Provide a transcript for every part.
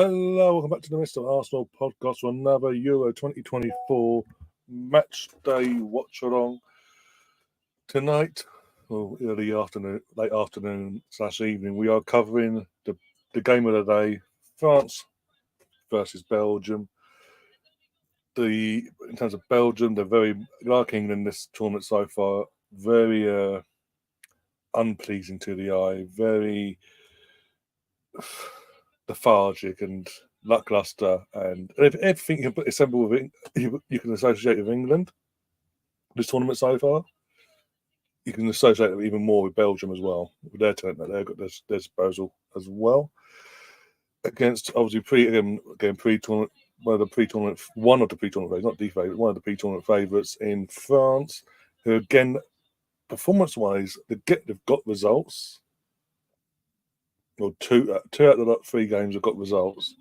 Hello, welcome back to the Mr. Arsenal podcast for another Euro 2024 match day watch-along. Tonight, or early afternoon, late afternoon / evening, we are covering the game of the day, France versus Belgium. In terms of Belgium, they're very, like England this tournament so far, very unpleasing to the eye, very lethargic and lackluster, and everything you can put assemble with it, you can associate with England. This tournament so far, you can associate it even more with Belgium as well. With their talent that they've got their disposal as well. Against obviously pre-tournament, one of the pre-tournament favourites, not the favourite, one of the pre-tournament favourites in France, who again, performance-wise, they've got results. Well, two out of the 3 games have got results.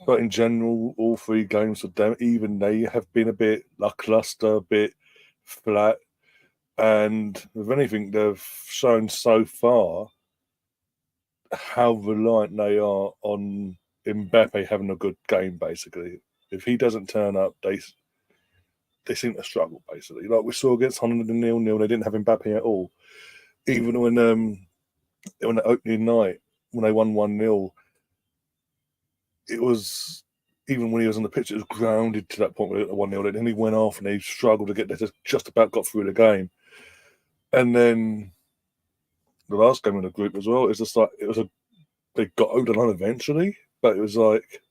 But in general, all 3 games for them, even they have been a bit lackluster, a bit flat. And with anything they've shown so far, how reliant they are on Mbappe having a good game, basically. If he doesn't turn up, they seem to struggle, basically. Like we saw against Holland in 0-0, they didn't have Mbappe at all. Even when the opening night, when they won 1-0, it was, even when he was on the pitch, it was grounded to that point where it was 1-0. Then he went off and they struggled to get there, just about got through the game. And then the last game in the group as well, it's just like, they got over the line eventually, but it was like,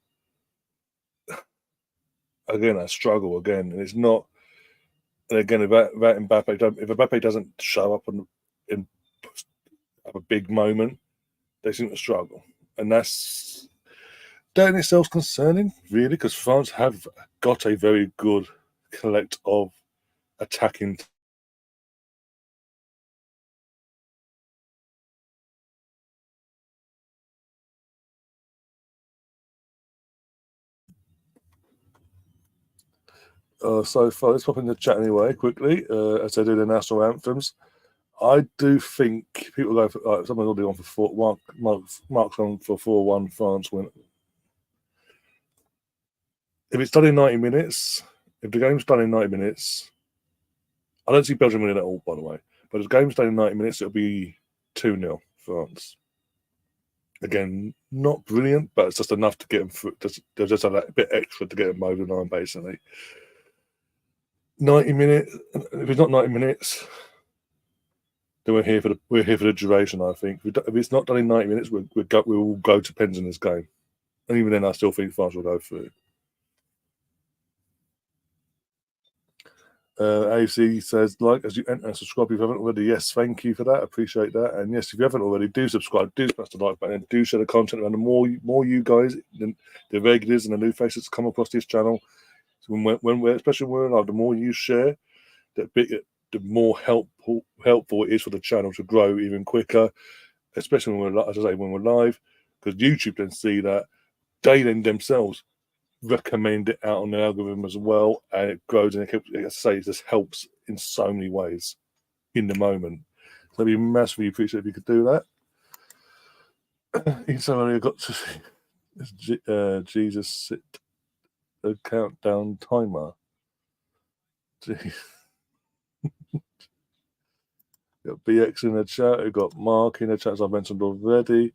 again, a struggle again. And it's not, and again, if Mbappe doesn't show up and have a big moment, they seem to struggle. And that in itself is concerning, really, because France have got a very good collect of attacking. So far, let's pop in the chat anyway, quickly, as they do the national anthems. I do think people go for, someone's already on for Mark's on for 4-1 France win. If it's done in 90 minutes, if the game's done in 90 minutes, I don't see Belgium winning at all, by the way. But if the game's done in 90 minutes, it'll be 2-0 France. Again, not brilliant, but it's just enough to get them through. They'll just have that bit extra to get them over the line, basically. 90 minutes. If it's not 90 minutes, then we're here for the duration. I think if it's not done in 90 minutes, we will go to pens in this game, and even then, I still think France will go through. AC says, like, as you enter and subscribe if you haven't already. Yes, thank you for that. Appreciate that. And yes, if you haven't already, do subscribe, do smash the like button, and do share the content. And the more you guys, the regulars and the new faces come across this channel, so when we're, especially when we're live, the more you share, the more helpful it is for the channel to grow even quicker. Especially when we're live, because YouTube then see that, they then themselves recommend it out on the algorithm as well, and it grows, and it just helps in so many ways in the moment. So it'd be massively appreciated if you could do that. He's only got to see Jesus sit a countdown timer. Jeez. Got BX in the chat, we've got Mark in the chat, as I mentioned already.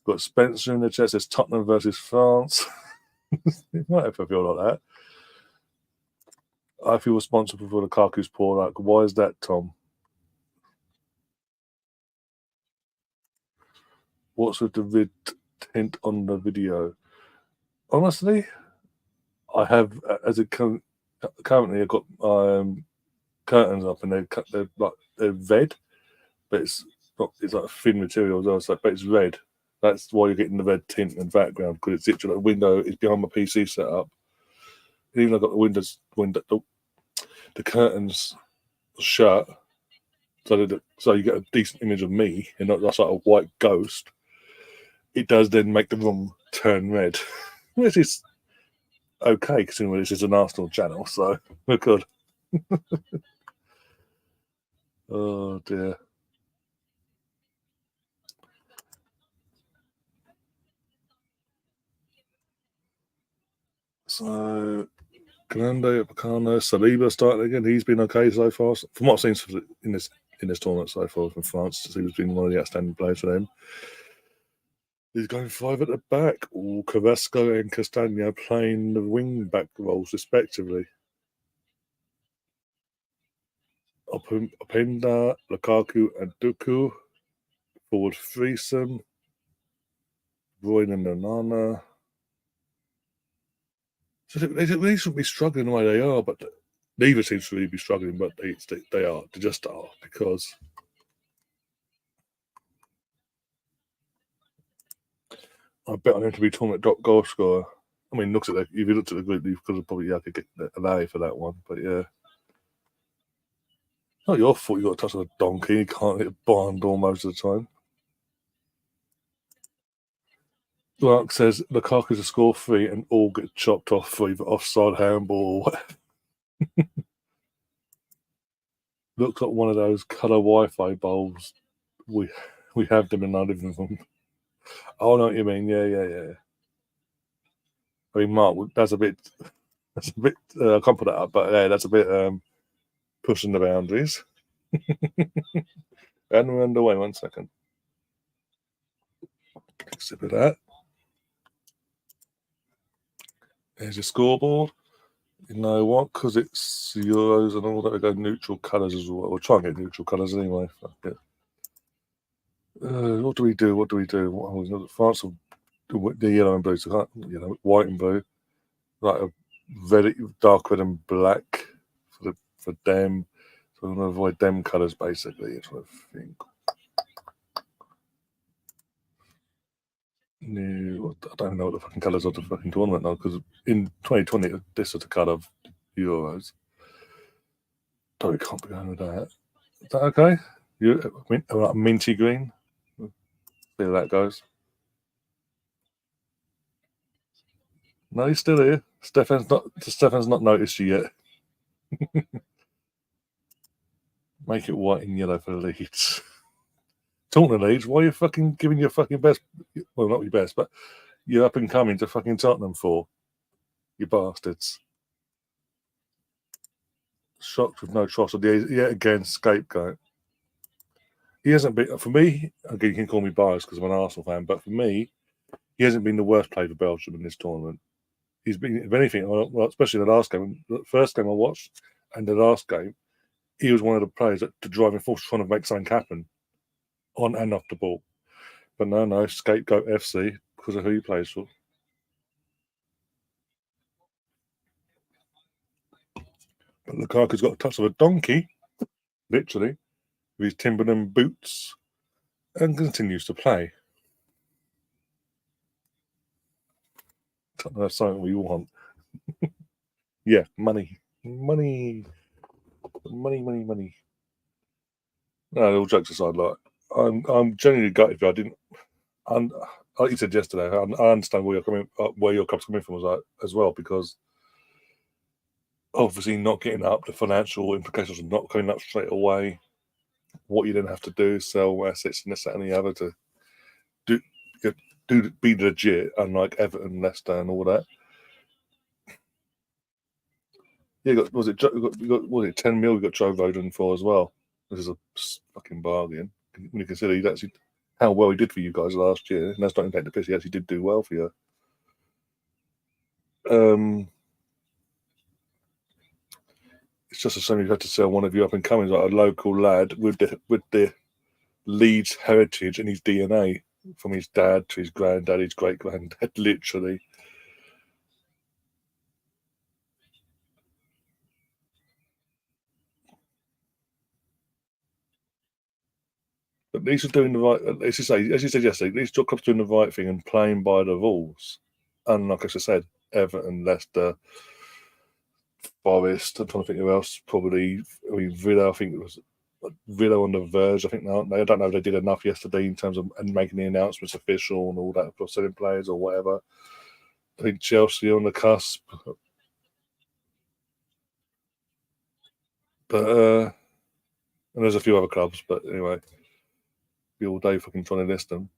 Got Spencer in the chat, says Tottenham versus France. It might ever feel like that. I feel responsible for the Lukaku's poor luck. Why is that, Tom? What's with the red tint on the video? Honestly, I have, as it currently, I've got curtains up, and they're red, but it's like a thin material as well. So, but it's red. That's why you're getting the red tint in the background, because it's literally, the window is behind my PC setup. And even though I've got the curtains shut, so you get a decent image of me and not just like a white ghost. It does then make the room turn red, which is okay considering this is an Arsenal channel, so we're good. Oh dear. So, Canando, Picano, Saliba starting again. He's been okay so far. From what I've seen in this tournament so far from France, he's been one of the outstanding players for them. He's going 5 at the back. Carrasco and Castagna playing the wing back roles respectively. Openda, Lukaku, and Duku. Forward threesome. Roy and Nanana. So they shouldn't be struggling the way they are, but neither seems to really be struggling, but they are. They just are, because I bet on him to be tournament top goal scorer. I mean, if you looked at the group, you could have probably could get an A for that one, but yeah. Not your fault you got a touch of a donkey. You can't hit a barn door most of the time. Lark says Lukaku to score 3 and all get chopped off for either offside, handball, or whatever. Looks like one of those colour Wi-Fi bulbs. We have them in our living room. Oh, I know what you mean. Yeah. I mean, Mark, that's a bit. I can't put that up, but yeah, that's a bit pushing the boundaries. And we're underway. 1 second. Sip of that. There's your scoreboard. You know what? Because it's Euros and all that, we go neutral colours as well. We'll try and get neutral colours anyway. Fuck it. What do we do? France will do the yellow and blue. So white and blue, like a very dark red and black for them. So I'm going to avoid them colours basically. That's what I think. No, I don't know what the fucking colours of the fucking tournament now, because in 2020 this is the colour of Euros. So we can't be going with that. Is that okay? Minty green. See how that goes. No, he's still here. Stefan's not noticed you yet. Make it white and yellow for the Leeds. Talking to Leeds, why are you fucking giving your fucking best? Well, not your best, but you're up and coming to fucking Tottenham for, you bastards. Shocked with no trust. Yet again, scapegoat. He hasn't been, for me, again, you can call me biased because I'm an Arsenal fan, but for me, he hasn't been the worst player for Belgium in this tournament. He's been, if anything, well, especially in the last game, the first game I watched and the last game, he was one of the players that to driving force trying to make something happen on and off the ball. But no, scapegoat FC because of who he plays for. But Lukaku's got a touch of a donkey, literally, with his Timberland boots, and continues to play. That's something we want. Yeah, money. No, all jokes aside, like I'm genuinely gutted. I didn't. And like you said yesterday, I understand where your club's coming from as well, because obviously not getting up, the financial implications of not coming up straight away, what you then have to do, sell assets and this, that, and the other to be legit, unlike Everton, Leicester, and all that. Yeah, was it 10 mil? We got Joe Roden for as well. This is a fucking bargain when you consider he'd actually how well he did for you guys last year. And that's not take the piss. He actually did do well for you. It's just a shame you had to sell one of your up and comings, like a local lad with the Leeds heritage and his DNA from his dad to his granddad, his great granddad, literally. But at least doing the right. As you said yesterday, at least clubs doing the right thing and playing by the rules. And like I said, Everton, Leicester, Forest. I'm trying to think who else. Probably, I mean, Villa. I think it was Villa on the verge. I think now I don't know if they did enough yesterday in terms of and making the announcements official and all that for selling players or whatever. I think Chelsea on the cusp, but and there's a few other clubs. But anyway, be all day fucking trying to list them.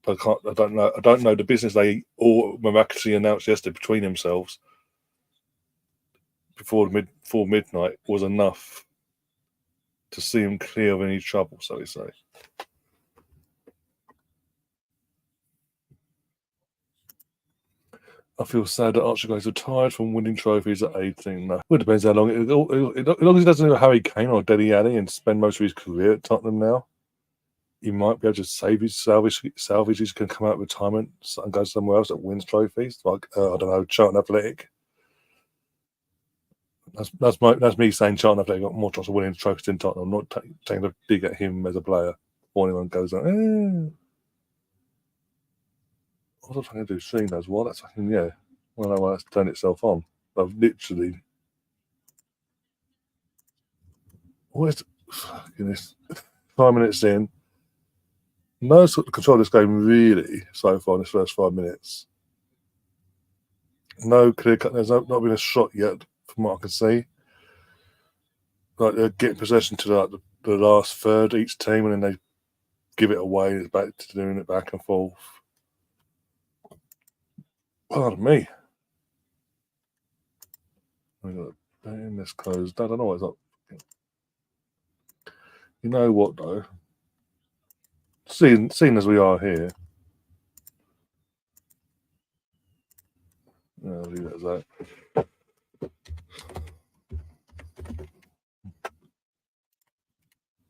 I can't. I don't know. I don't know the business they all miraculously announced yesterday between themselves before midnight was enough to see him clear of any trouble. So we say. I feel sad that Archie retired from winning trophies at 18. No, well, it depends how long. As long as he doesn't do Harry Kane or Dele Alli and spend most of his career at Tottenham now, he might be able to salvage his can come out of retirement and go somewhere else that wins trophies, like I don't know, Charlton Athletic. That's me saying Charlton Athletic got more chance of winning trophies than Tottenham. I'm not taking a dig at him as a player. Or anyone goes like, what was I trying to do? Seeing those, what? That's fucking yeah. Well, no, well, that's turned itself on. I've literally. Where's fucking this? 5 minutes in. No sort of control of this game really so far in this first 5 minutes. No clear cut. There's not been a shot yet from what I can see. Like they're getting possession to like the last third each team, and then they give it away. It's back to doing it back and forth. Pardon me. I got in this closed. I don't know what's up. You know what though? Seeing as we are here, I'll leave it as that.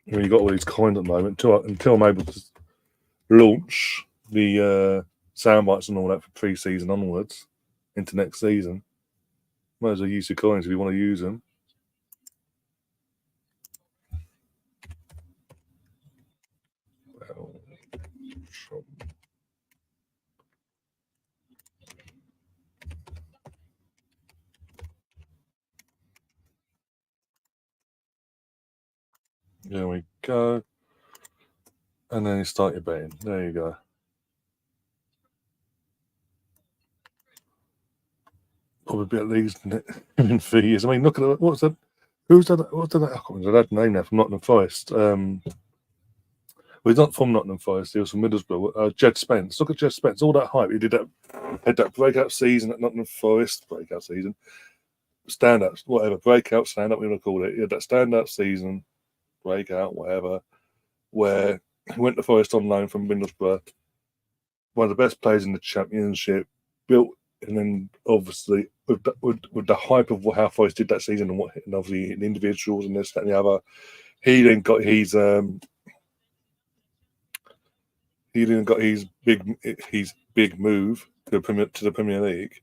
You got all these coins at the moment until I'm able to launch the sound bites and all that for pre-season onwards into next season. Might as well use your coins if you want to use them. There we go. And then you start your betting. There you go. Probably at least in 3 years. I mean, look at what's that? Who's that? What's that? I can't remember that name now from Nottingham Forest. Well, he's not from Nottingham Forest. He was from Middlesbrough. Jed Spence. Look at Jed Spence. All that hype. He had that breakout season at Nottingham Forest. Breakout season. Stand-ups, whatever. Breakout, stand-up, we want to call it. He had that stand-up season, breakout, whatever, where he went to Forest on loan from Middlesbrough. One of the best players in the Championship. Built, and then obviously with the hype of how Forest did that season and obviously the individuals and this, that, and the other, he then got his big move to the Premier League.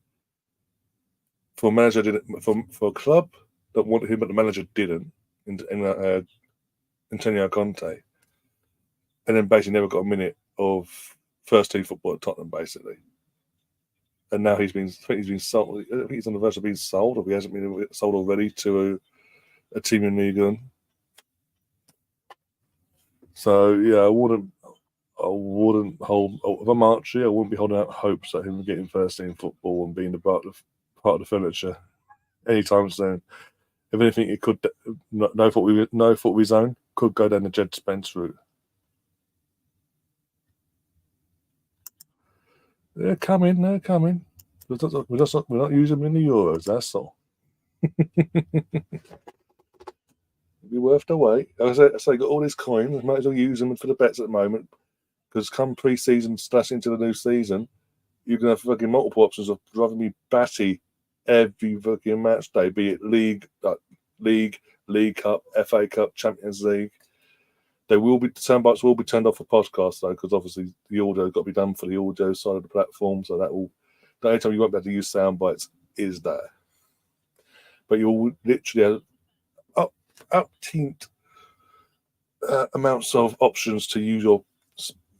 For a manager did it for a club that wanted him, but the manager didn't. Antonio Conte, and then basically never got a minute of first team football at Tottenham, basically. And now he's been sold. I think he's on the verge of being sold, or he hasn't been sold already to a team in League One. So yeah, I wouldn't hold. If I'm Archie, I wouldn't be holding out hopes at him getting first team football and being part of the furniture anytime soon. If anything, it could no fault of his own could go down the Jed Spence route. They're coming. We're not using them in the Euros. That's all. It'd be worth the wait. As I say, got all these coins. Might as well use them for the bets at the moment. Because come pre-season slash into the new season, you're gonna have fucking multiple options of driving me batty every fucking match day, be it League, Cup, FA Cup, Champions League. The soundbites will be turned off for podcasts though, because obviously the audio's got to be done for the audio side of the platform. So the only time you won't be able to use soundbites is there. But you'll literally have up-teamed amounts of options to use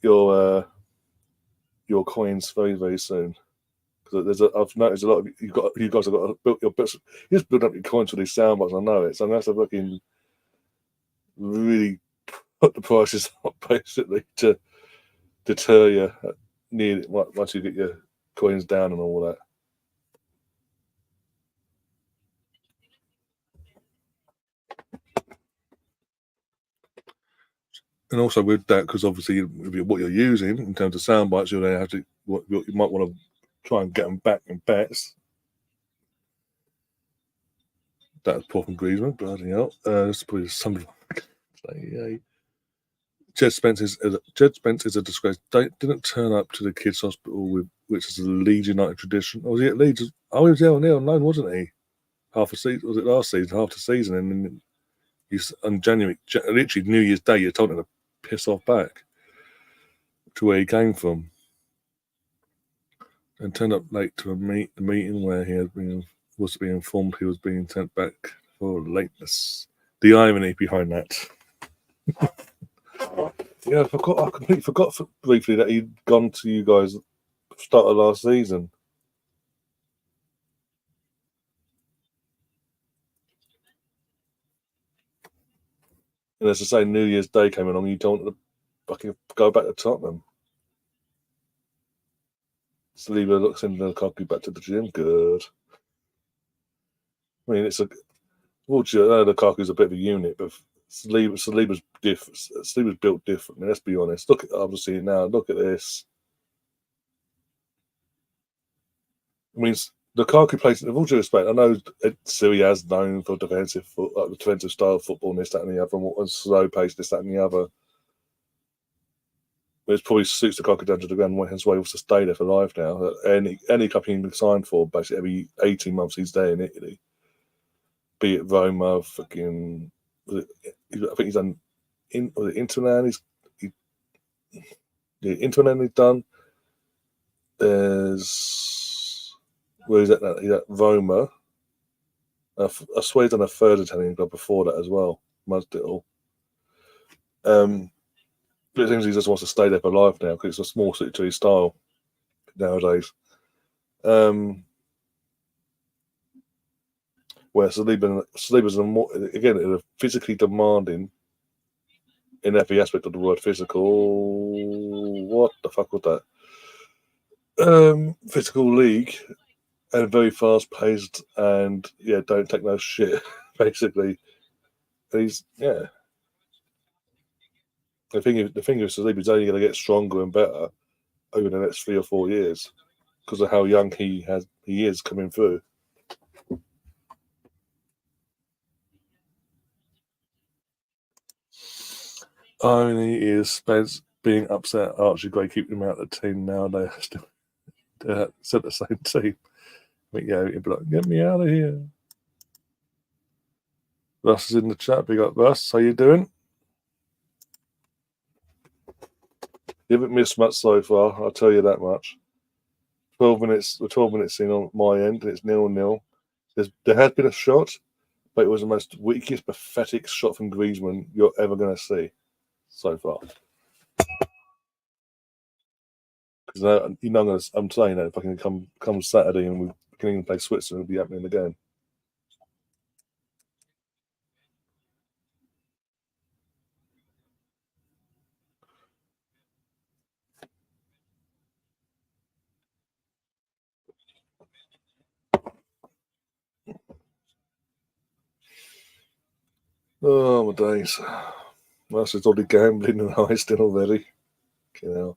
your coins very, very soon. Because I've noticed a lot of you guys have got to build you just build up your coins for these soundbites. I know it, so I'm gonna have to fucking really put the prices up basically to deter you once you get your coins down and all that. And also with that, because obviously what you're using in terms of sound bites, you'll then have to you might want to try and get them back in bets. That's poor from Griezmann, bloody hell. This is probably something like Jed Spence is a disgrace. Didn't turn up to the kids' hospital which is a Leeds United tradition. Oh, was he at Leeds? Oh, he was there on loan, wasn't he? Half a season, was it last season? Half the season, and then on January, literally New Year's Day, you told him to piss off back to where he came from, and turned up late to the meeting where he was being informed he was being sent back for lateness. The irony behind that. Yeah, I completely forgot briefly that he'd gone to you guys start of last season. And as I say, New Year's Day came along, you don't want to fucking go back to Tottenham. Saliba looks in the cocky back to the gym. Good. I mean, it's a. Fortunately, Lukaku's a bit of a unit, but Saliba's built differently. Let's be honest. Look at obviously now. Look at this. I mean, Lukaku plays. With all due respect, I know Serie is known for defensive style football, and this, that, and the other, and slow pace, this, that, and the other. But it probably suits Lukaku down to the ground, hence why he wants to stay there for life now. Any club he can sign for, basically every 18 months he's there in Italy. Be it Roma, fucking. I think he's done. Inter Milan. Inter Milan he's done. There's where is that now? He's at Roma. I swear he's done a third Italian club before that as well. Matchday. But it seems he just wants to stay there for life now because it's a small suit to his style nowadays. Where Saliba's a physically demanding in every aspect of the word physical. What the fuck was that? Physical league and very fast paced and don't take no shit, basically. And he's the thing is Saliba's only gonna get stronger and better over the next 3 or 4 years because of how young he is coming through. Only is Spence being upset at Archie Gray keeping him out of the team nowadays. Said the same team. But he'd be like, get me out of here. Russ is in the chat. Big up, Russ. How you doing? You haven't missed much so far, I'll tell you that much. 12 minutes. We're 12 minutes in on my end, and it's 0-0. There has been a shot, but it was the most weakest, pathetic shot from Griezmann you're ever going to see so far. Because I'm saying that if I can come Saturday and we can even play Switzerland, it'll be happening again. Oh my days! That's just all the gambling and heisting already. You know.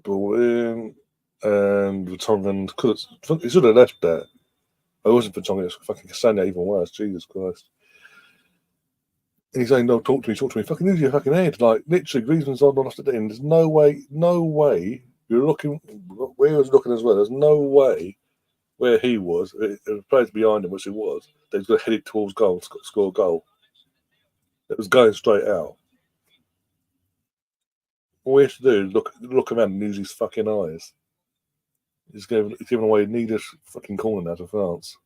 Ball in, and Vertonghen he should have left that. I wasn't Vertonghen. It's fucking Castagna even worse. Jesus Christ! And he's saying, "No, talk to me. Fucking use your fucking head." Like literally, Griezmann's on lost it in. There's no way. You're looking where he was looking as well. There's no way where he was. The players behind him, which he was, they was going to head it towards goal, score a goal. It was going straight out. All we have to do is look around and use his fucking eyes. He's giving away needless fucking corner now to France.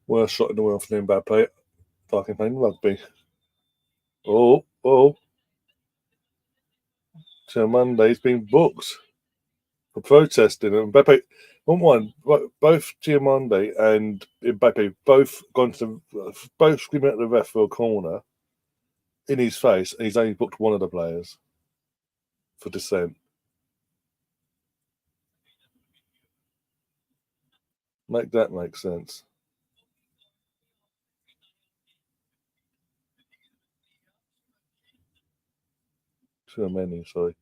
Worst shot in the world for Mbappe. Fucking playing rugby. Oh. So Monday's been booked. for protesting. And Mbappe, both Giamondi and Mbappe both both screaming at the ref for a corner in his face, and he's only booked one of the players for dissent. Make that make sense. Too many, sorry.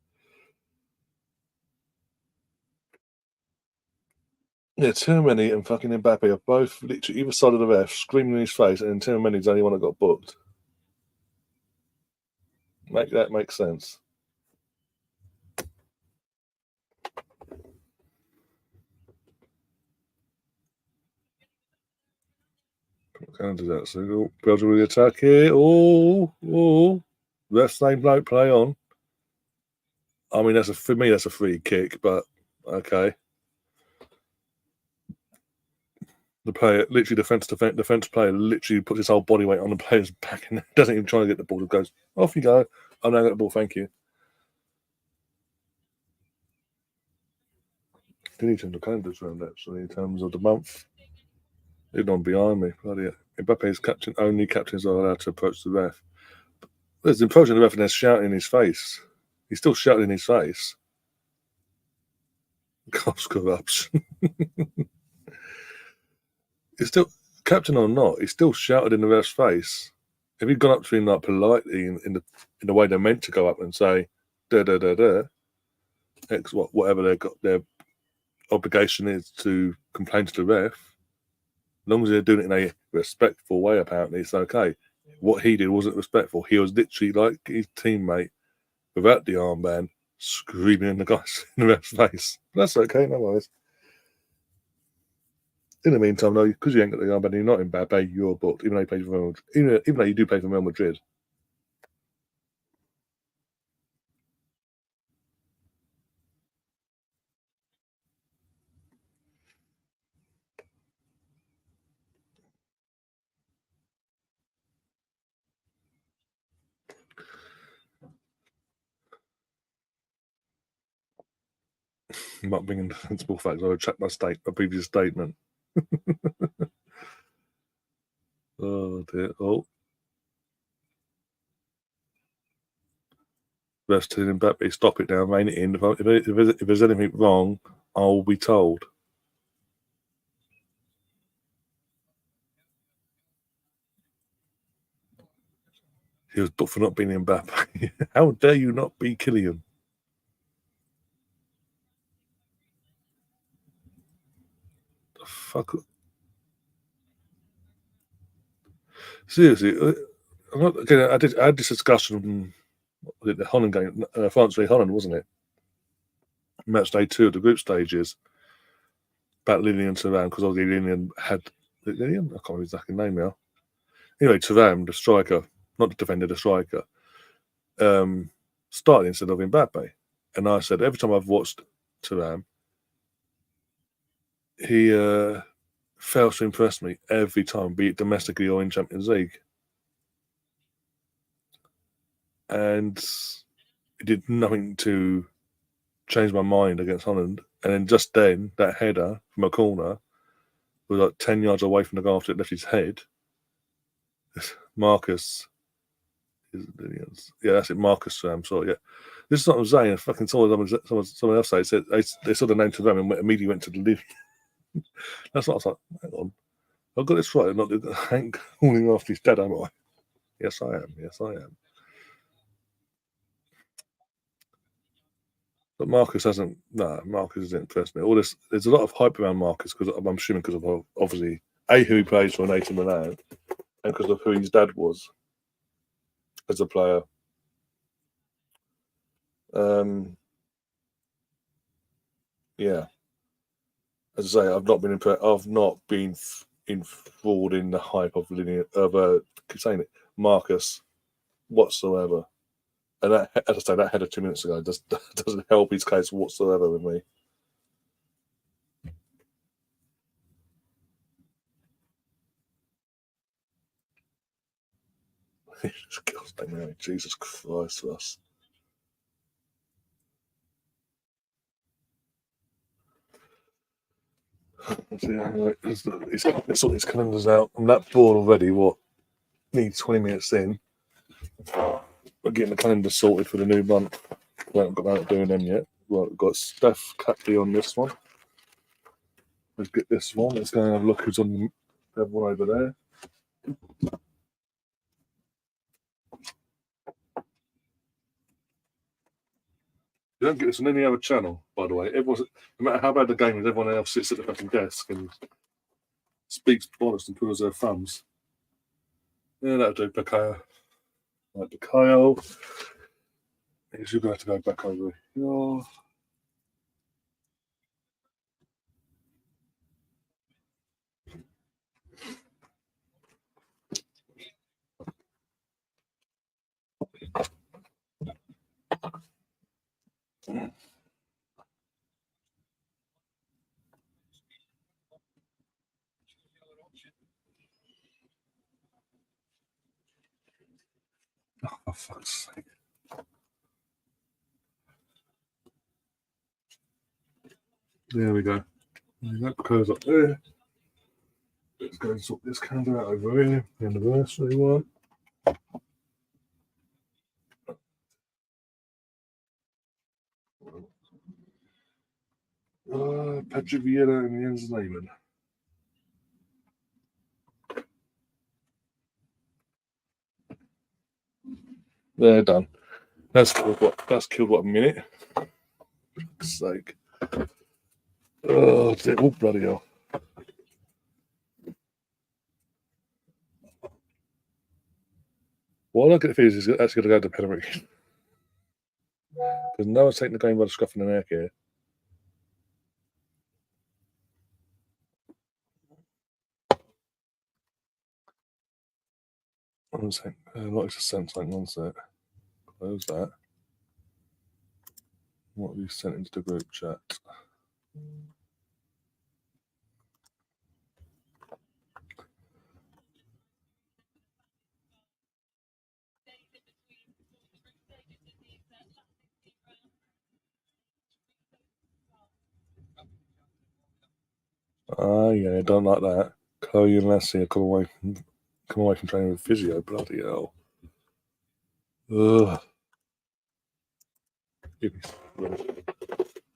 Yeah, too many and fucking Mbappe are both literally either side of the ref screaming in his face, and too many's the only one that got booked. Make that make sense. Can't do that. So Belgium will attack here. Oh, that's same bloke play on. I mean, for me that's a free kick, but okay. The player, literally defense player, literally puts his whole body weight on the player's back and doesn't even try to get the ball. It goes off you go. I'm now got the ball. Thank you. Did he turn the calendars around actually in terms of the month? He's on behind me. Bloody hell. Mbappe's only captains are allowed to approach the ref. There's approaching the ref and they're shouting in his face. He's still shouting in his face. Cops corruption. He's still captain or not. He's still shouted in the ref's face. If he'd gone up to him like politely in the way they're meant to go up and say da da da da, X whatever their obligation is to complain to the ref, as long as they're doing it in a respectful way, apparently it's okay. What he did wasn't respectful. He was literally like his teammate without the armband, screaming in the guy's in the ref's face. But that's okay, no worries. In the meantime, though, because you ain't got the armband, you're not in bad pay. You're booked, even though you play for Real Madrid, even though you do play for Real Madrid. I'm not bringing sensible facts. I retract my previous statement. Oh dear. Oh, ref's telling Mbappe, stop it now, rein it in. If there's anything wrong, I'll be told. He was booked for not being Mbappe. How dare you not be Kylian? The fuck? Seriously, again, I had this discussion. The Holland game, France v Holland, wasn't it? Matchday 2 of the group stages about Lilian Thuram because obviously Lilian had Lilian. I can't remember his exact name now. Anyway, Thuram, the striker, not the defender, the striker, started instead of Mbappe. And I said every time I've watched Thuram, he fails to impress me every time, be it domestically or in Champions League. And it did nothing to change my mind against Holland. And then just then, that header from a corner was like 10 yards away from the goal after it left his head. Marcus. Yeah, that's it. Marcus. I'm sorry. Yeah, this is what I'm saying. Fucking someone else said they saw the name to them and immediately went to the league. That's what I was like. Hang on, I've got this right. I'm not Hank calling after his dad, am I? Yes, I am. Yes, I am. But Marcus hasn't. No, Marcus isn't impressed me. All this. There's a lot of hype around Marcus because I'm assuming because of obviously who he plays for AC Milan and because of who his dad was as a player. Um, yeah, as I say, I've not been impressed. I've not been enthralled in the hype of saying it, Marcus whatsoever. And that, as I say, that header 2 minutes ago doesn't help his case whatsoever with me. Jesus Christ, us. So, yeah, it's sort his calendars out. I'm that bored already. What needs 20 minutes in? We're getting the calendar sorted for the new month. We haven't got out doing them yet. Well, we've got Steph Catley on this one. Let's get this one. Let's go and have a look who's on the other one over there. You don't get this on any other channel, by the way. No matter how bad the game is, everyone else sits at the fucking desk and speaks bollocks and twiddles their thumbs. Yeah, that'll do, Bakayo. Right, Bakayo. You're going to have to go back over here. Oh, for fuck's sake. There we go. That goes up there. Let's go and sort this calendar out over here. The anniversary one. Patrick Vieira and Jens Lehmann. They're done. That's killed what a minute. For fuck's sake. Oh, bloody hell. What I get the feeling is actually going to go to penalty. Because no one's taking the game by the scruff of the neck here. One sec. What is the sense like? One sec. Close that. What have you sent into the group chat? Yeah, I don't like that. Chloe and Lassie have come away from training with physio. Bloody hell. Ugh. Can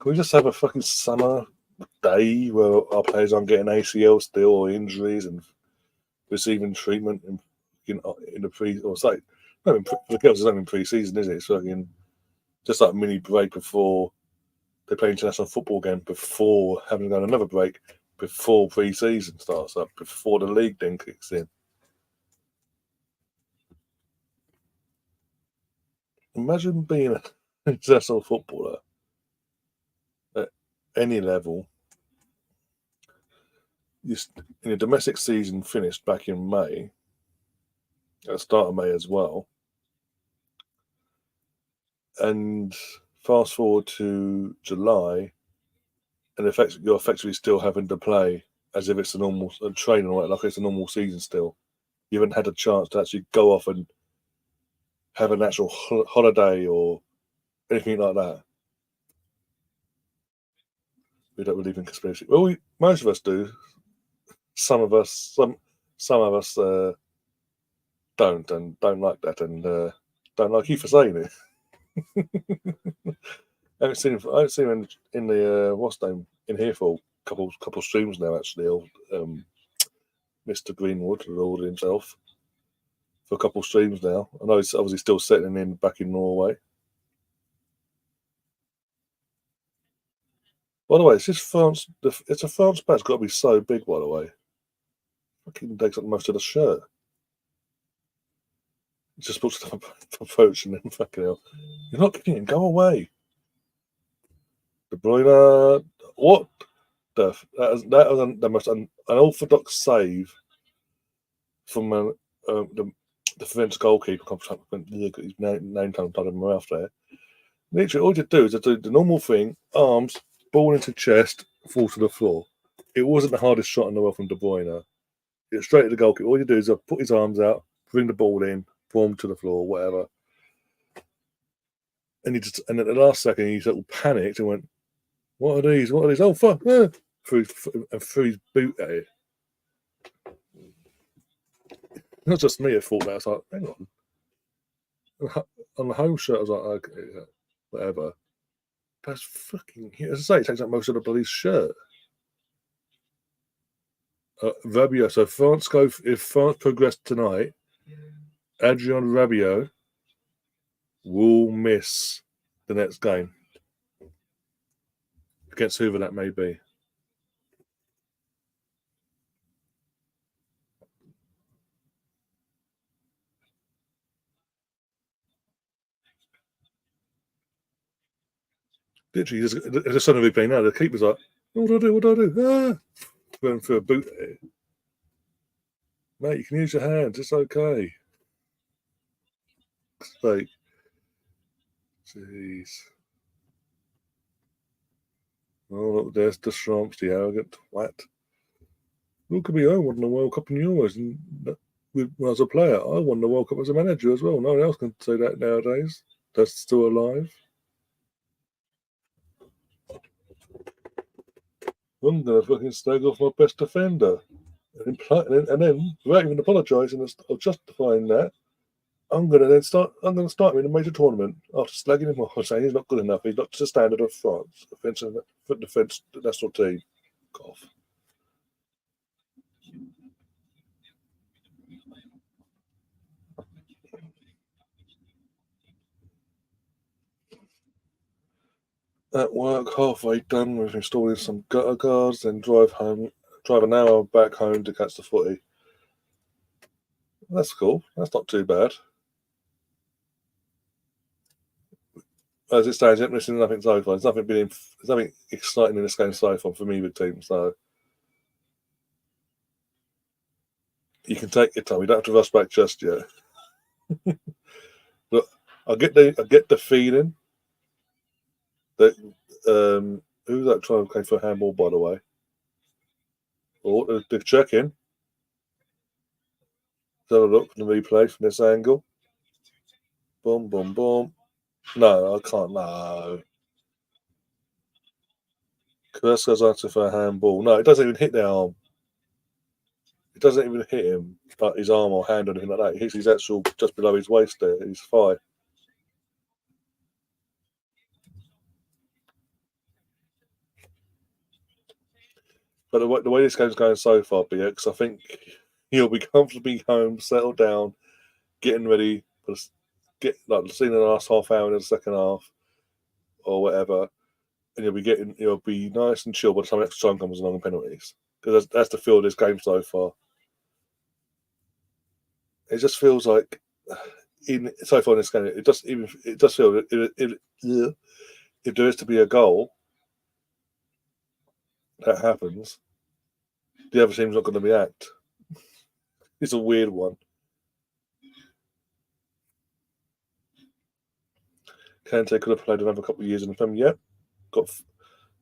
we just have a fucking summer day where our players aren't getting ACL still or injuries and receiving treatment in the pre or say no, for the girls it's not in pre-season, is it? It's fucking just like a mini break before they play international football again, before having to go on another break, before pre-season starts up, before the league then kicks in. Imagine being an international footballer at any level. In a domestic season finished back in May, at the start of May as well, and fast forward to July, and you're effectively still having to play as if it's a normal training, like it's a normal season still. You haven't had a chance to actually go off and have an actual holiday or anything like that. We don't believe in conspiracy. Well, most of us do. Some of us don't and don't like that and don't like you for saying it. I haven't seen him in the what's name in here for a couple streams now actually. Old Mr. Greenwood rewarded himself for a couple streams now. I know he's obviously still settling in back in Norway. By the way, it's just France. It's a France badge. Got to be so big. By the way, fucking takes up most of the shirt. It's just supposed to approach and then fucking hell. You're not getting it. Go away. De Bruyne. What? That was the most unorthodox save from the French goalkeeper. His name comes out of my mouth there. Literally, all you do is do the normal thing: arms, ball into chest, fall to the floor. It wasn't the hardest shot in the world from De Bruyne. It's straight to the goalkeeper. All you do is put his arms out, bring the ball in, fall him to the floor, whatever. And at the last second, he sort of panicked and went, "What are these? What are these? Oh fuck!" threw his boot at it. Not just me, I thought that. I was like, hang on. On the home shirt, I was like, okay, yeah, whatever. That's fucking, as I say, it takes up most of the bloody shirt. Rabiot. So if France progress tonight, Adrian Rabiot will miss the next game against whoever that may be. Literally, there's something we play now. The keeper's like, what do I do? What do I do? Ah! Going for a boot at it. Mate, you can use your hands. It's okay. Like, jeez. Oh, look, there's Deschamps, the arrogant twat. Look at me, I won the World Cup in Euros, and when I was a player, I won the World Cup as a manager as well. No one else can say that nowadays. That's still alive. I'm gonna fucking stag off my best defender, and then without even apologising or justifying that, I'm gonna start him in a major tournament after slagging him off and saying he's not good enough. He's not to the standard of France defence national team. Cough. At work, halfway done with installing some gutter guards, then drive an hour back home to catch the footy. That's cool. That's not too bad. As it stands, yet missing nothing so far. There's nothing exciting in this game so far for me with team. So you can take your time. You don't have to rush back just yet. But I get the feeling that who's that trying to play for a handball, by the way? Oh, they're checking. Let's have a look from the replay from this angle. Boom, boom, boom. No, I can't. No. Kurska's answer for a handball. No, it doesn't even hit their arm. It doesn't even hit him, but his arm or hand or anything like that. It hits his actual just below his waist there, his thigh. But the way this game's going so far, BX, I think he'll be comfortably home, settled down, getting ready for seeing the last half hour in the second half or whatever, and you'll be nice and chill by the time extra time comes along and penalties. Because that's the feel of this game so far. It just feels like even so far in this game, it does feel if there is to be a goal that happens, the other team's not going to react. It's a weird one. Kante could have played another couple of years in the Premier. Yep. Got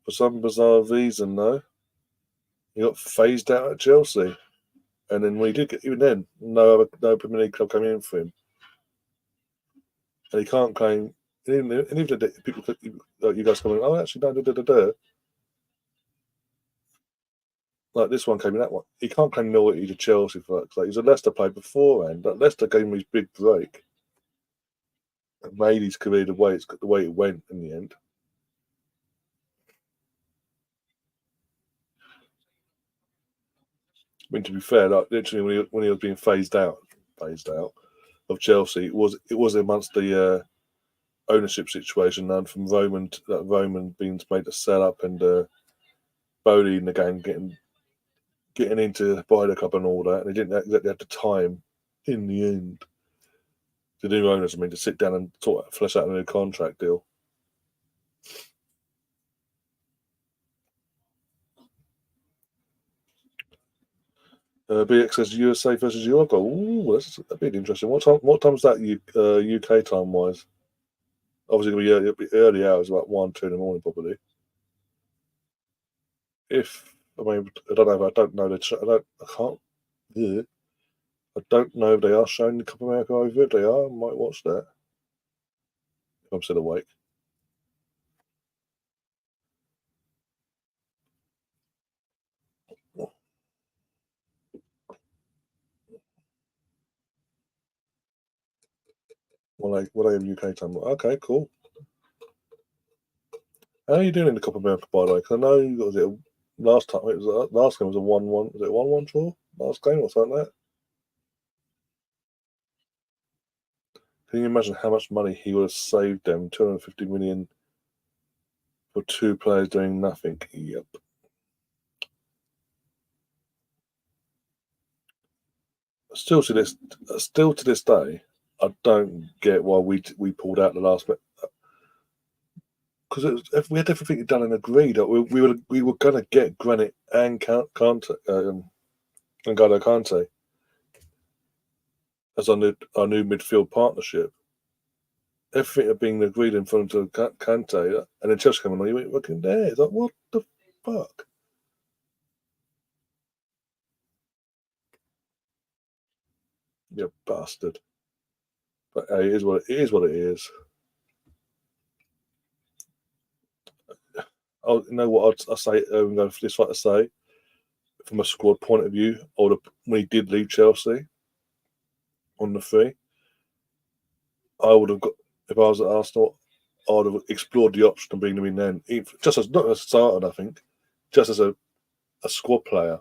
for some bizarre reason though, he got phased out at Chelsea, and then when he did get, even then, no Premier League club came in for him, and he can't claim. And even people, like you guys coming, oh, actually, no, like this one came in that one. He can't claim loyalty to Chelsea for that. Like he's a Leicester player beforehand. That Leicester gave him his big break and made his career the way it went in the end. I mean, to be fair, like literally when he was being phased out of Chelsea, it was amongst the ownership situation and from Roman being made to sell up and Bowley in the game getting into the Ryder Cup and all that, and they didn't exactly have the time in the end. The new owners, I mean, to sit down and flesh out a new contract deal. BX says USA versus Uruguay. Ooh, that'd be interesting. What time is that UK time wise? Obviously, it'll be early hours, about 1, 2 in the morning, probably. If I mean, I don't know. I don't know. I can't. Yeah, I don't know if they are showing the Copa America over. If they are, I might watch that if I'm still awake. Well, they have UK time. Okay, cool. How are you doing in the Copa America, by the way? 'Cause I know was it last time it was last game was a 1-1. Was it 1-1 draw last game or something like that? Can you imagine how much money he would have saved them? 250 million for two players doing nothing. Yep. Still to this day, I don't get why we pulled out the last bit because if we had everything done and agreed, we were gonna get Granit and Kante, N'Golo Kante as our new midfield partnership. Everything had been agreed in front of Kante, and then Chelsea coming on. You ain't looking there. It's like what the fuck, you bastard. But hey, it is what it is. What it is. Oh, you know what I say? I'm going for this. Like to say, from a squad point of view, or when he did leave Chelsea on the free, I would have got if I was at Arsenal. I would have explored the option of bringing him in then, just as not as a starter. I think just as a squad player.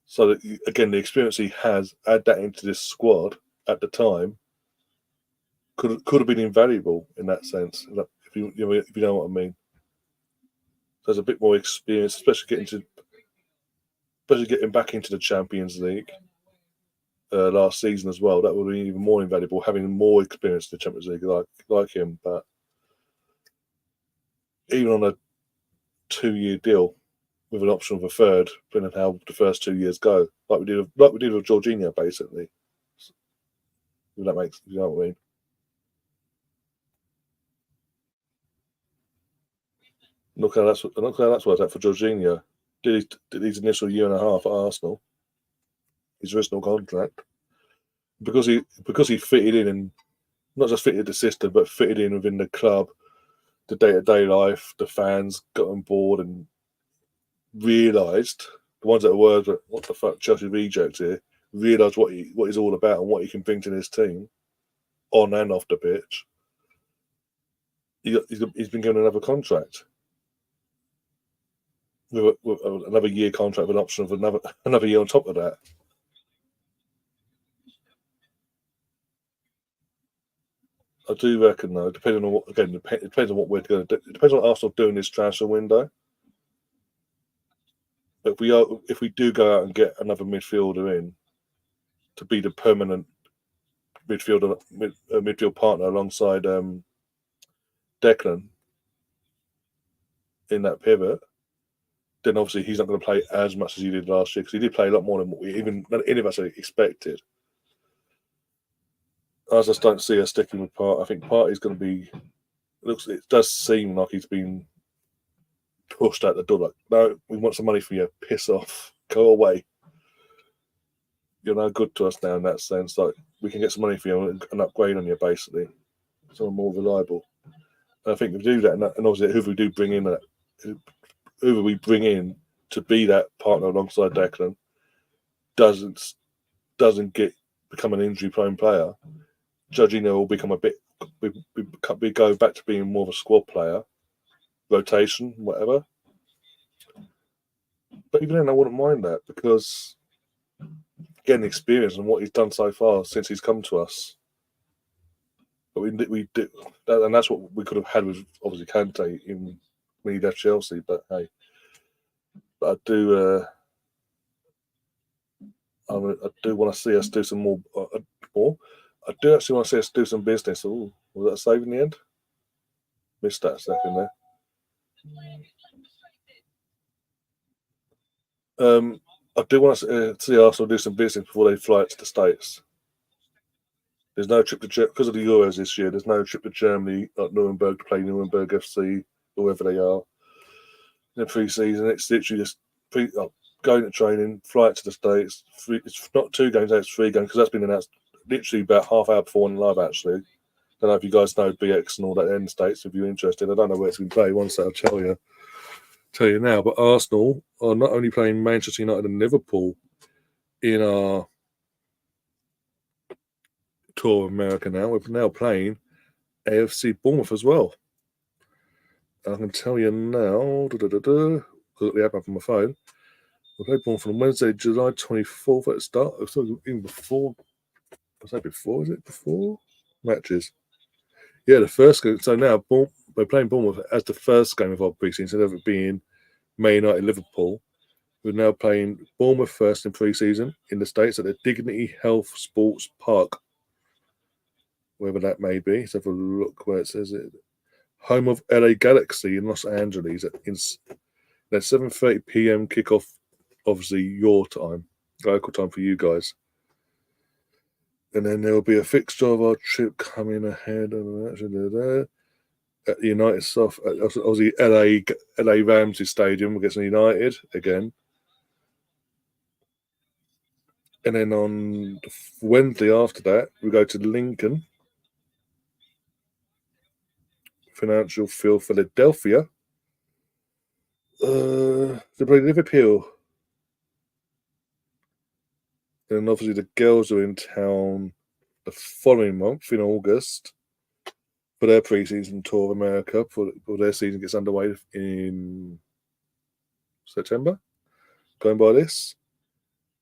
So that, again, the experience he has, add that into this squad at the time, could have been invaluable in that sense. If you know what I mean. There's a bit more experience, especially getting back into the Champions League last season as well. That would be even more invaluable having more experience in the Champions League like him. But even on a 2-year deal with an option of a third, depending on how the first 2 years go, like we did with Jorginho, basically. If that makes you know what I mean. Look how that's worked out for Jorginho. Did his initial year and a half at Arsenal, his original contract, because he fitted in and not just fitted the system, but fitted in within the club, the day to day life, the fans got on board and realised the ones that were what the fuck Chelsea rejects here realised what he's all about and what he can bring to this team on and off the pitch. He's been given another contract with another year contract with an option of another year on top of that. I do reckon though, depending on what again, it depends on what we're going to do. It depends on what Arsenal do in this transfer window. But if we do go out and get another midfielder in to be the permanent midfield partner alongside Declan in that pivot, then obviously he's not going to play as much as he did last year because he did play a lot more than what we even any of us expected. I just don't see us sticking with Part. I think Partey's going to be. It does seem like he's been pushed out the door. Like, no, we want some money from you. Piss off. Go away. You're no good to us now in that sense. Like we can get some money for you and upgrade on you basically. So more reliable. And I think if we do that, and obviously whoever we do bring in, whoever we bring in to be that partner alongside Declan doesn't become an injury prone player. Jorginho will become a bit. We go back to being more of a squad player, rotation, whatever. But even then, I wouldn't mind that because getting experience and what he's done so far since he's come to us. But we did, and that's what we could have had with obviously Kante in when he left Chelsea. But hey, but I do want to see us do some more. I do actually want to see us do some business. Oh, was that a save in the end? Missed that second there. I do want to see Arsenal do some business before they fly it to the States. There's no trip to because of the Euros this year. There's no trip to Germany, like Nuremberg, to play Nuremberg FC, whoever they are. In the pre-season, it's literally just going to training, fly it to the States. It's not 2 games, it's 3 games because that's been announced literally about half hour before one live. Actually, don't know if you guys know BX and all that in the States. If you're interested, I don't know where it's been played. One set, I'll tell you now. But Arsenal are not only playing Manchester United and Liverpool in our tour of America now. We're now playing AFC Bournemouth as well. And I can tell you now, got the app up on my phone. We played Bournemouth on Wednesday, July 24th at the start. Even before, was that before? Is it before matches? Yeah, the first game. So now we're playing Bournemouth as the first game of our pre-season, instead of it being Man United Liverpool. We're now playing Bournemouth first in pre-season in the States at the Dignity Health Sports Park, wherever that may be. Let's have a look where it says it. Home of LA Galaxy in Los Angeles. That's 7:30 p.m. kickoff, obviously your time, local time for you guys. And then there will be a fixture of our trip coming ahead at the United South, obviously LA Ramsey Stadium against United again. And then on Wednesday after that, we go to Lincoln Financial Field, Philadelphia. To play Liverpool. And obviously the girls are in town the following month in August for their pre-season tour of America. For their season gets underway in September. Going by this,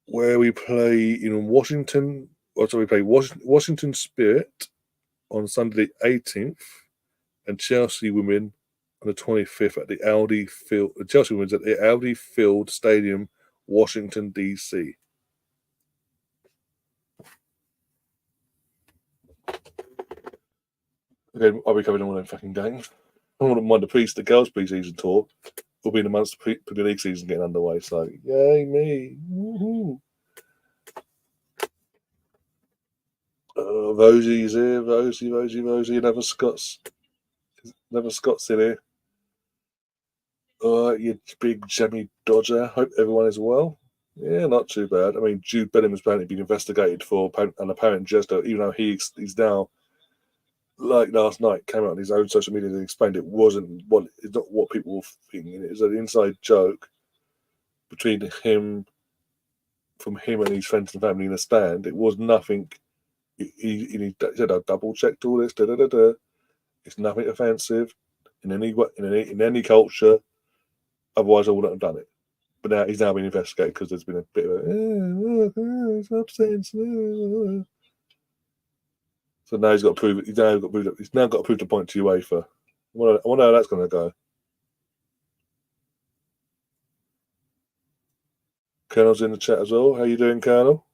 where we play in Washington. Also, we play Washington Spirit on Sunday the 18th, and Chelsea women on the 25th at the Audi Field. Chelsea women's at the Audi Field Stadium, Washington DC. Again, I'll be covering all them fucking games. I wouldn't mind the girls' pre-season tour will be in the months the Premier League season getting underway. So, yay me! Woohoo! Rosie's here, Rosie. Never Scott's in here. All right, you big jammy dodger. Hope everyone is well. Yeah, not too bad. I mean, Jude Bellingham's apparently been investigated for an apparent gesture, even though he's now, like last night, came out on his own social media and explained it's not what people were thinking. It was an inside joke between him and his friends and family in the stand. It was nothing. He said, I double checked all this. It's nothing offensive in any culture. Otherwise, I wouldn't have done it. But now he's been investigated because there's been a bit of it's upsetting. So now he's got to prove it. He's now got to prove the point to UEFA. I wonder how that's going to go. Colonel's in the chat as well. How you doing, Colonel?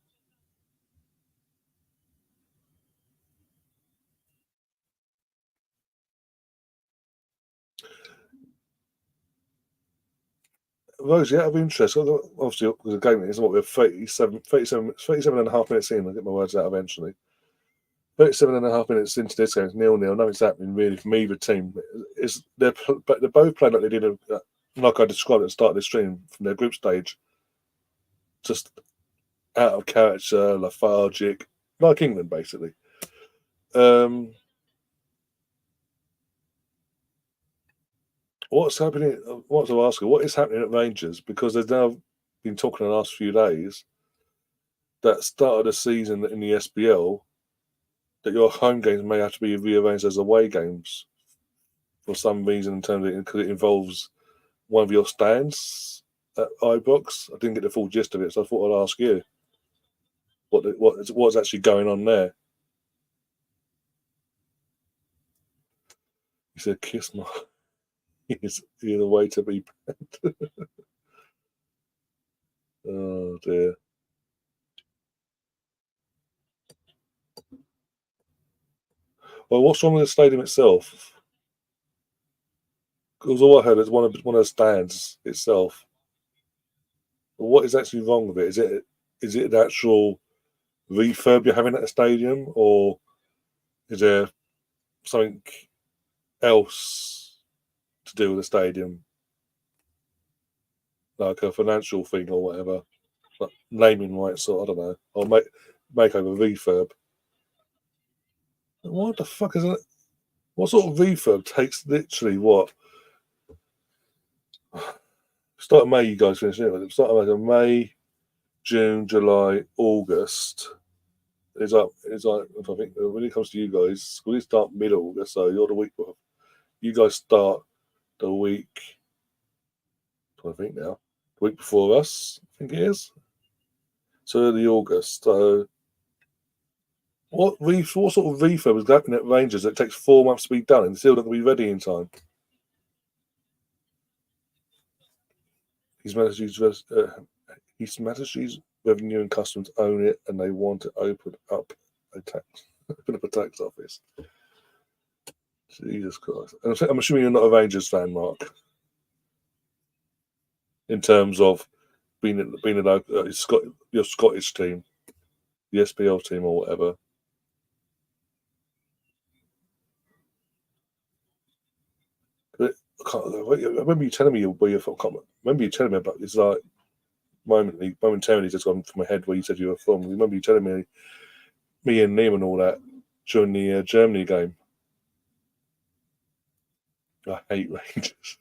Rose, out of interest, obviously, because the game is what we're 37 and a half minutes in. I'll get my words out eventually. 37 and a half minutes into this game, it's 0-0. Nothing's happening really from either team. They're both playing like they did, like I described at the start of the stream, from their group stage. Just out of character, lethargic, like England, basically. What's happening? What I ask you? What is happening at Rangers? Because there's now been talking in the last few days that start of the season in the SBL that your home games may have to be rearranged as away games for some reason, in terms of because it involves one of your stands at Ibrox. I didn't get the full gist of it, so I thought I'd ask you what's actually going on there. He said, "Kiss my." Is the way to be banned. Oh dear. Well, what's wrong with the stadium itself? Because all I heard is one of the stands itself. But what is actually wrong with it? Is it an actual refurb you're having at a stadium, or is there something else to do with the stadium, like a financial thing or whatever, like naming rights, or I don't know, or make over refurb? What the fuck is it? What sort of refurb takes literally what? Start of May, you guys finish it. Start of May, June, July, August. it's like I think when it comes to you guys, we start mid August, so you're the week. You guys start the week. I think now, the week before us, I think it is. So early August. So what sort of refurb is happening at Rangers? It takes 4 months to be done, and still not going to be ready in time. His Majesty's Revenue and Customs own it, and they want to open up a tax office. Jesus Christ! I'm assuming you're not a Rangers fan, Mark. In terms of being a your Scottish team, the SPL team or whatever. But I remember you telling me where you're from. I remember you telling me about this like momentarily just gone from my head where you said you were from. I remember you telling me and Liam and all that during the Germany game. I hate Rangers.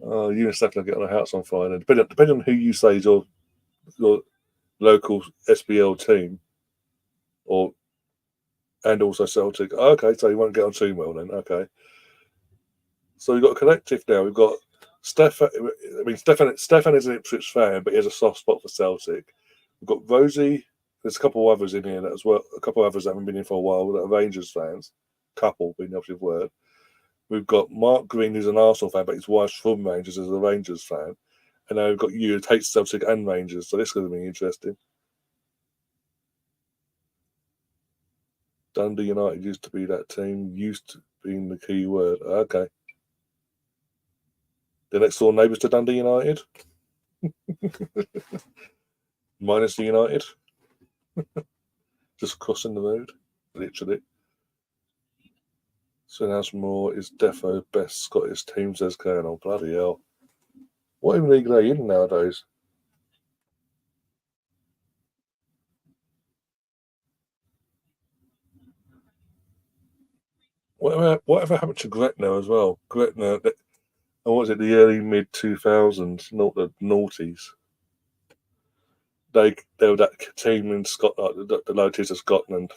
Oh, you and Steph get on a house on fire. Depending on who you say is your local SBL team, or and also Celtic. Okay, so you won't get on too well then. Okay, so we've got a collective now. We've got Stefan. I mean, Stefan is an Ipswich fan, but he has a soft spot for Celtic. We've got Rosie. There's a couple of others in here that as well. A couple of others that haven't been in for a while that are Rangers fans. Couple being the operative word. We've got Mark Green, who's an Arsenal fan, but his wife's from Rangers as a Rangers fan. And now we've got you, who hates Celtic and Rangers. So this is going to be interesting. Dundee United used to be that team, used to being the key word. Okay. The next door neighbours to Dundee United, minus the United, just crossing the road, literally. So Asmore is defo best Scottish team, says Colonel. Bloody hell. What even league are they in nowadays? Whatever happened to Gretna as well? Gretna, what was it, the early mid 2000s, not the noughties? They were that team in Scotland, the low tiers of Scotland,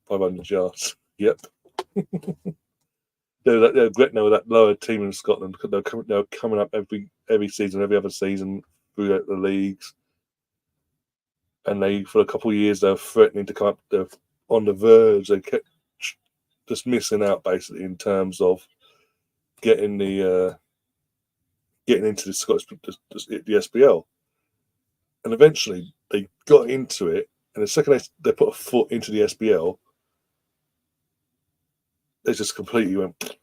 500 yards. Yep. Gretna were that lower team in Scotland. They were coming up every season, every other season through the leagues. And they, for a couple of years, they were threatening to come up. They're on the verge. They kept just missing out, basically, in terms of getting into the Scottish the SPL. And eventually, they got into it. And the second they put a foot into the SPL, they just completely went.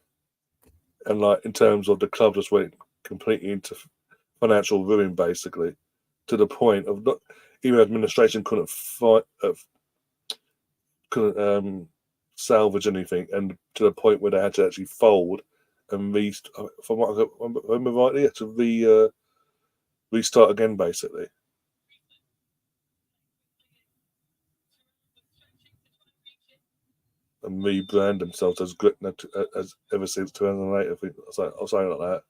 And like in terms of the club, just went completely into financial ruin, basically, to the point of not even administration couldn't salvage anything, and to the point where they had to actually fold and from what I remember rightly, had to restart again, basically, and rebrand themselves as Gritner as ever since 2008. I think I was saying like that.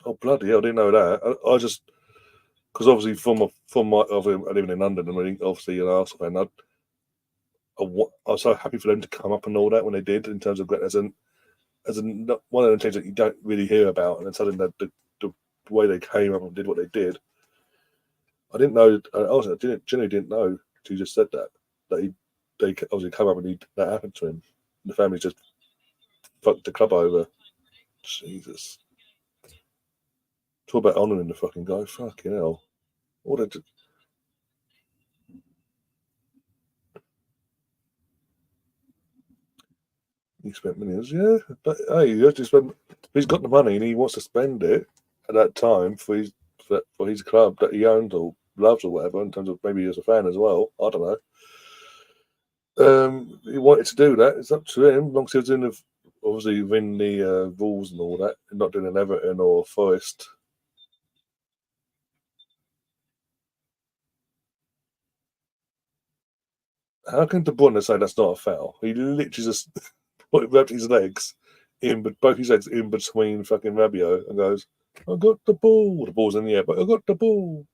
Oh bloody hell! I didn't know that. I just because obviously from my I live in London, and obviously an Arsenal fan. I was so happy for them to come up and all that when they did in terms of as one of the teams that you don't really hear about, and then suddenly the way they came up and did what they did. I didn't know. Also, I genuinely didn't know. He just said that they obviously come up and that happened to him. The family just fucked the club over. Jesus, talk about honouring the fucking guy. Fucking hell. What a he spent millions, yeah. But hey, he has to spend. He's got the money and he wants to spend it at that time for his club that he owns or loves or whatever. In terms of maybe as a fan as well. I don't know. He wanted to do that. It's up to him. As long as he was in obviously within the rules and all that, and not doing an Everton or Forest. How can De Bruyne say that's not a foul? He literally just wrapped his legs but both his legs in between fucking Rabiot and goes, I got the ball. The ball's in the air, but I got the ball.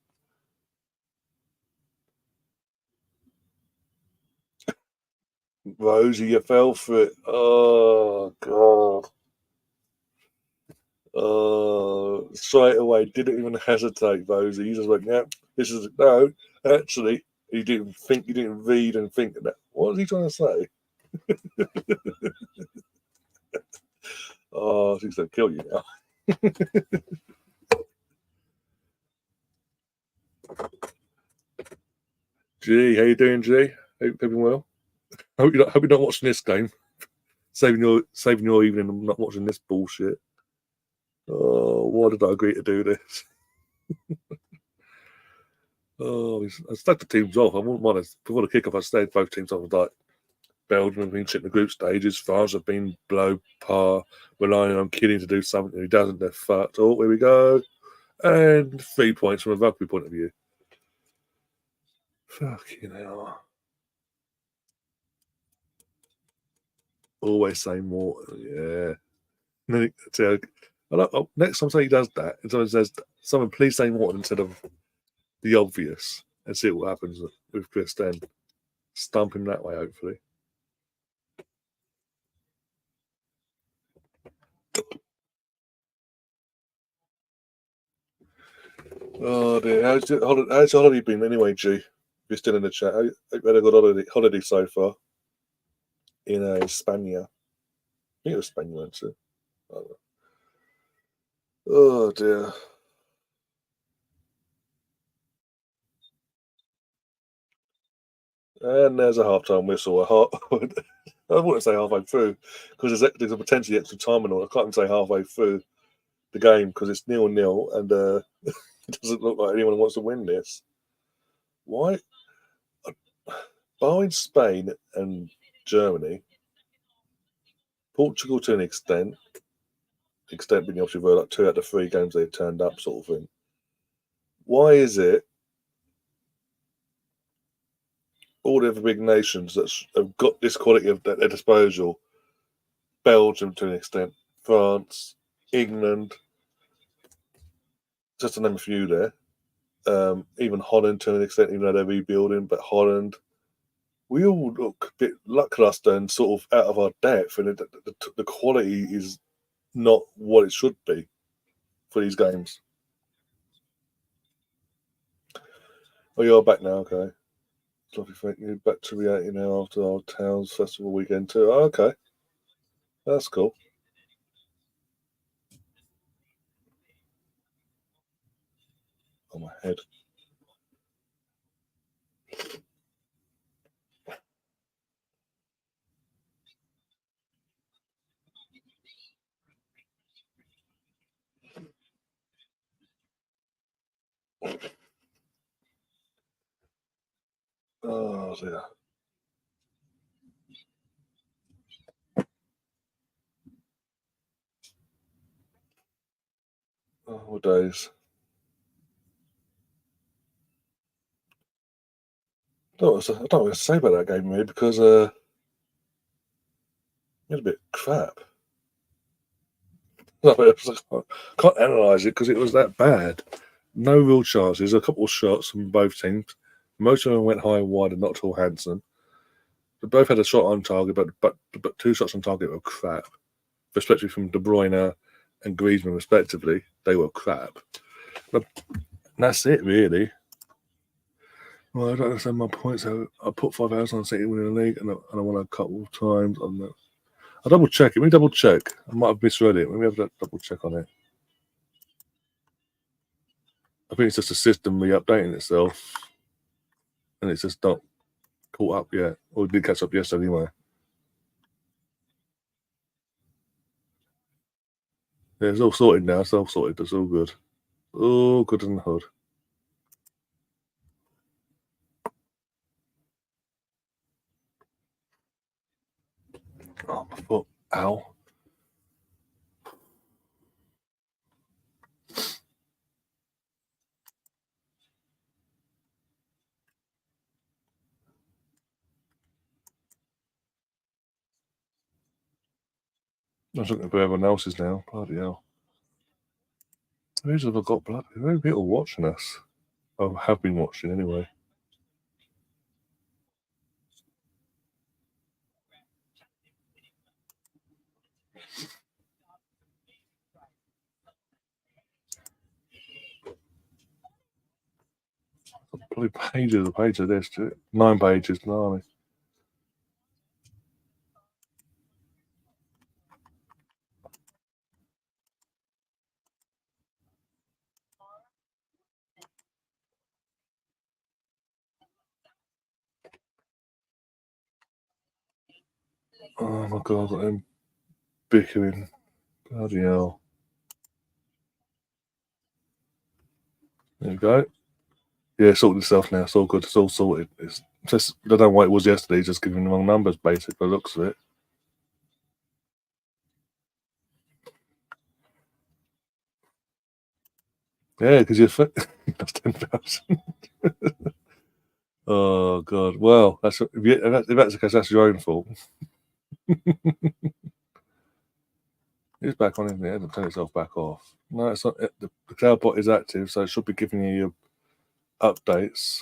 Rosie, you fell for it. Oh, God. Straight away, didn't even hesitate, Rosie. He just went, yeah, this is, no, actually, he didn't think, he didn't read and think that. What was he trying to say? Oh, she's going to kill you now. G, how you doing, G? Hope you're well. Hope you're not watching this game. Saving your evening and not watching this bullshit. Oh, why did I agree to do this? Oh, I stacked the teams off. I wouldn't mind it. Before the kickoff, I stayed both teams off. Like Belgium have been shit in the group stages. France have been below par, relying on Killian to do something. He doesn't. They're fucked. Oh, here we go. And 3 points from a rugby point of view. Fucking hell. Always say more. Yeah. Next time somebody does that, and someone says, someone please say more instead of the obvious, and see what happens with Chris then. Stump him that way, hopefully. Oh dear, how's your holiday been anyway, G? If you're still in the chat, hope you had a good holiday so far in Spania. I think it was Spain you went to. Oh dear. And there's a half-time whistle. I wouldn't say halfway through because there's a potentially extra time and all. I can't even say halfway through the game because it's 0-0 and it doesn't look like anyone wants to win this. Why? Barring Spain and Germany, Portugal to an extent being obviously were like 2 out of 3 games they've turned up, sort of thing. Why is it all the other big nations that have got this quality at their disposal? Belgium to an extent, France, England, just to name a few there. Even Holland to an extent, even though they're rebuilding, but Holland, we all look a bit lackluster and sort of out of our depth, and the quality is not what it should be for these games. Oh, you're back now, okay. Lovely, thank you. Back to reality now after our Towns Festival weekend too. Oh, okay, that's cool. On my head. Oh dear. Oh, what days. I don't know what to say about that game really because it was a bit crap. I can't analyse it because it was that bad. No real chances. A couple of shots from both teams. Most of them went high and wide and not at all handsome. They both had a shot on target, but 2 shots on target were crap, especially from De Bruyne and Griezmann respectively. They were crap. But that's it really. Well, I don't understand my points. I put 5 hours on City winning the league, and I won a couple of times on that. I'll double check it. Let me double check. I might have misread it. Let me have a double check on it. I think it's just a system re-updating itself, and it's just not caught up yet. Or it did catch up yesterday anyway. Yeah, it's all sorted now. It's all sorted. It's all good. All good in the hood. Oh, my foot. Ow. I was looking for everyone else's now. Bloody hell. Who's ever got bloody? How many people watching us? I have been watching anyway. Probably pages of pages of this. 9 pages, blimey. Oh my god, I've got them bickering. Bloody hell. There we go. Yeah, sorted itself now. It's all good. It's all sorted. It's just, I don't know what it was yesterday, just giving the wrong numbers, basically, by the looks of it. Yeah, because you're that's 10,000. Oh god. Well, that's if that's the case, that's your own fault. It's back on, isn't it? It hasn't turned itself back off. No, it's not. The cloud bot is active, so it should be giving you your updates.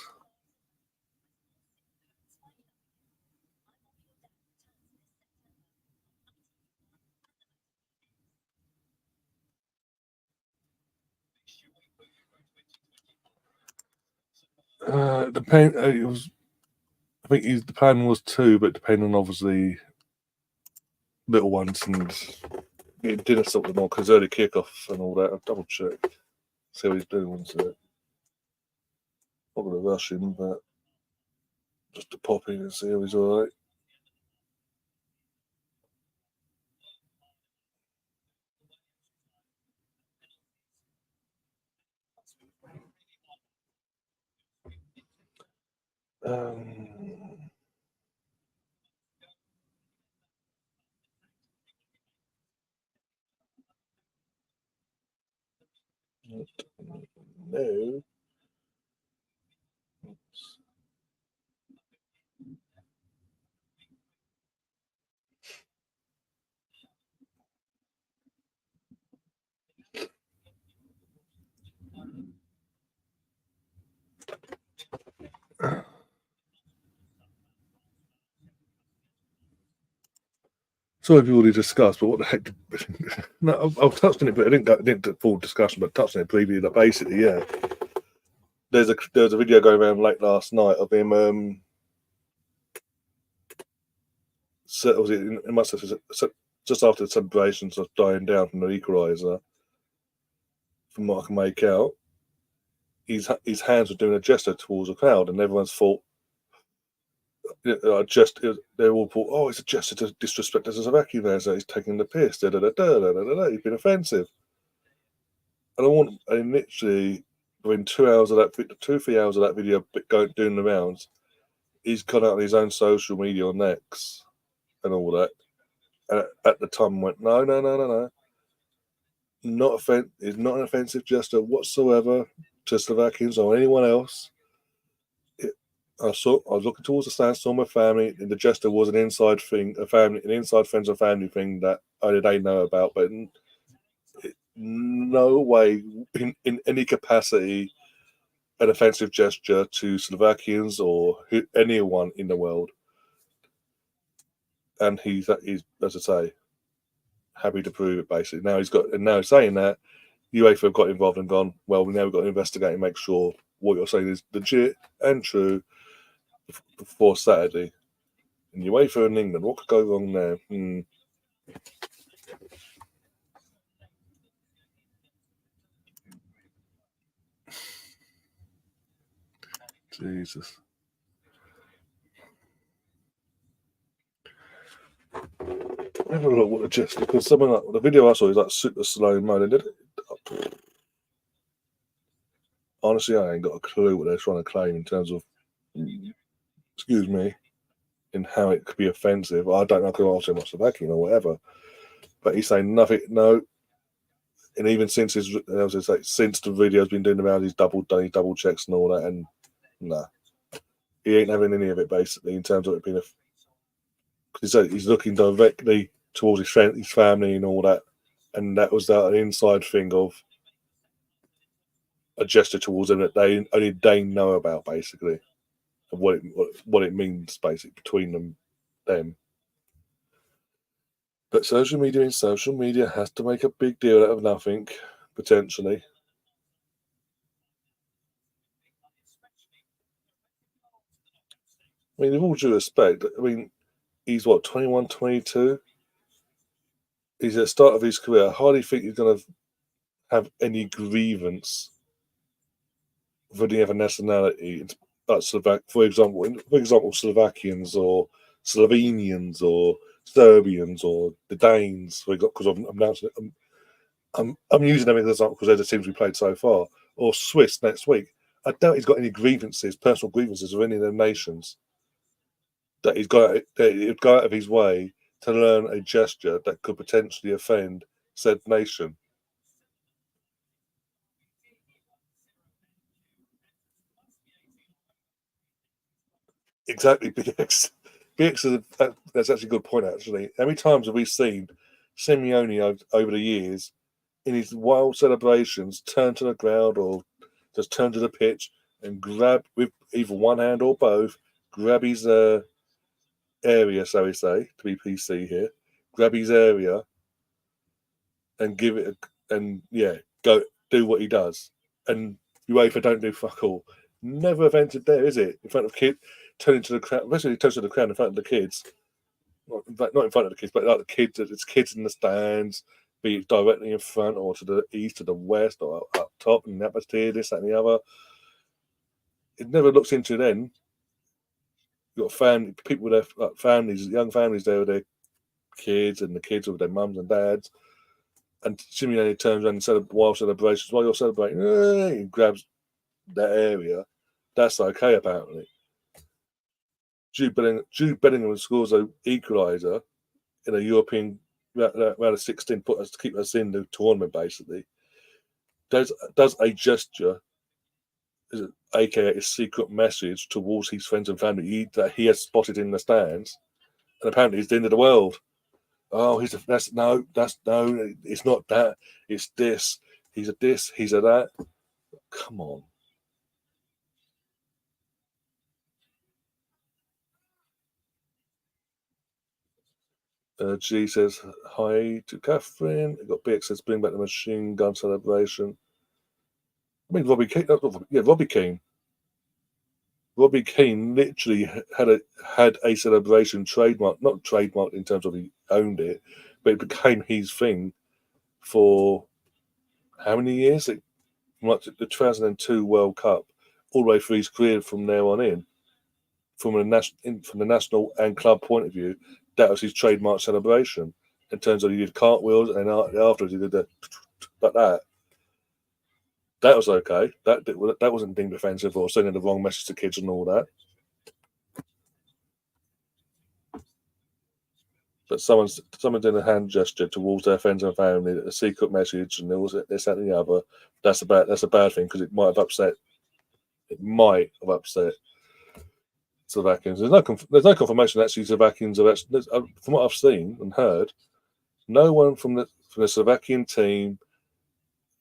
It was. I think the plan was 2, but depending on obviously little ones and it didn't sort them all because early kickoff and all that. I'll double check, see what he's doing to it. Not going to rush him, but just to pop in and see how he's all right. Um, no. So we've already discussed, but what the heck? No, I've touched on it, but I didn't do full discussion, but touched on it briefly. That basically, yeah, there's a video going around late last night of him. So was it must have just after the celebrations of dying down from the equaliser. From what I can make out, his hands were doing a gesture towards the crowd, and everyone's thought, they all thought, oh, it's a gesture to disrespect us as a vacuum man, so he's taking the piss. He's been offensive. And I want, and literally within 2 hours of that, 2 3 hours of that video doing the rounds, he's gone out on his own social media on X and all that. And at the time, went, no, it's not an offensive gesture whatsoever to Slovakians or anyone else. I was looking towards the stand, saw my family, and the gesture was an inside thing, an inside friends and family thing that only they know about, but no way in any capacity an offensive gesture to Slovakians or anyone in the world. And he's as I say, happy to prove it. Basically, now saying that UEFA have got involved and gone, well, we now got to investigate and make sure what you're saying is legit and true before Saturday. And UEFA in England, what could go wrong there? Jesus. Have a look what the gist, because something like the video I saw is like super slow mo. Honestly, I ain't got a clue what they're trying to claim in terms of, excuse me, in how it could be offensive. I don't know, I could ask him what's the backing or whatever, but he's saying nothing. No, and even since since the video's been doing around, he's double checks and all that, and nah, he ain't having any of it basically in terms of it being he's looking directly towards his family and all that, and that was an inside thing of a gesture towards them that they know about, basically, of what it means, basically, between them. But social media has to make a big deal out of nothing, potentially. I mean, with all due respect, I mean, he's what, 21, 22? He's at the start of his career. I hardly think he's going to have any grievance with any other nationality. Like for example, Slovakians or Slovenians or Serbians or the Danes, for example, because I'm using them as an example because they're the teams we played so far, or Swiss next week. I doubt he's got any grievances, personal grievances with any of the nations that he'd go out of his way to learn a gesture that could potentially offend said nation. Exactly, BX. BX that's actually a good point. Actually, how many times have we seen Simeone over the years in his wild celebrations turn to the crowd or just turn to the pitch and grab with either one hand or both, grab his area, so we say, to be PC here, grab his area and give it and yeah, go do what he does. And UEFA don't do fuck all. Never invented there, is it? In front of kids, turning to the crowd, especially turns to the crowd in front of the kids. Not in front of the kids, but like the kids, it's kids in the stands, be it directly in front or to the east, to the west, or up top and the atmosphere, this, that, and the other. It never looks into then. You've got people with their families, young families there with their kids, and the kids with their mums and dads. And Simeone turns around and while celebrations, while you're celebrating, he grabs that area. That's okay, apparently. Jude Bellingham scores an equaliser in a European round of 16, put us to keep us in the tournament. Basically, does a gesture, aka a secret message towards his friends and family that he has spotted in the stands, and apparently it's the end of the world. Oh, that's no, it's not that. It's this. He's a this. He's a that. Come on. G says hi to Catherine. We've got BX says bring back the machine gun celebration. I mean, Robbie Keane. Yeah, Robbie Keane. Robbie Keane literally had a celebration trademark, not trademarked in terms of he owned it, but it became his thing for how many years? From like the 2002 World Cup all the way through his career from there on in. From the national and club point of view, that was his trademark celebration. In terms of he did cartwheels and afterwards he did like that. That was okay. That wasn't deemed offensive or sending the wrong message to kids and all that. But someone's doing a hand gesture towards their friends and family, a secret message, and all this, that, and the other. That's a bad thing because it might have upset. It might have upset Slovakians. There's no confirmation that actually Slovakians are actually, from what I've seen and heard, no one from the Slovakian team,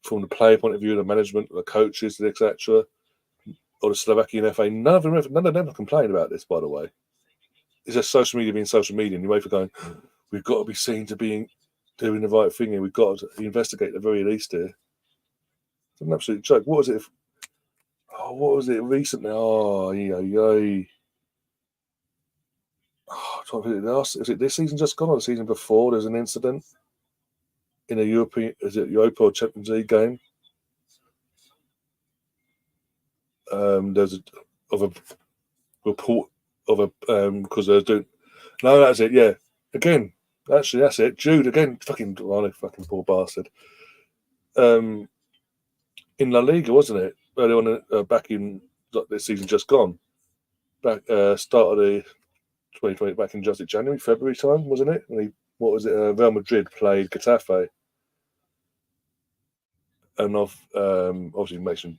from the player point of view, the management, the coaches, etc., or the Slovakian FA, none of them have complained about this. By the way, it's just social media being social media, and you wait for going. We've got to be seen to be doing the right thing here. We've got to investigate at the very least here. It's an absolute joke. What was it? What was it recently? Oh, yeah. Was it this season just gone or the season before? There's an incident in a Europa or Champions League game. There's a report of a because they're doing. No, that's it. Yeah, again, actually, that's it. Jude again, fucking poor bastard. In La Liga, wasn't it? Early on, back in this season just gone. Back start of the 2020, back in just January, February time, wasn't it? What was it? Real Madrid played Getafe, and obviously mentioned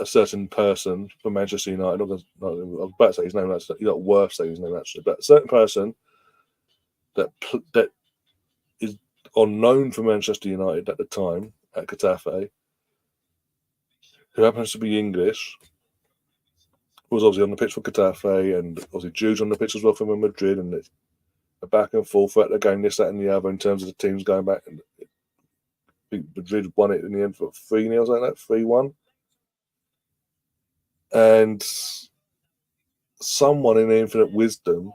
a certain person from Manchester United. I was about to say his name. He's not worth saying his name actually, but a certain person that unknown for Manchester United at the time at Getafe, who happens to be English, was obviously on the pitch for Getafe, and obviously Jude's on the pitch as well for Madrid, and it's a back and forth throughout the game, this, that, and the other, in terms of the teams going back. And I think Madrid won it in the end for 3-0, like that, 3-1. And someone in their infinite wisdom,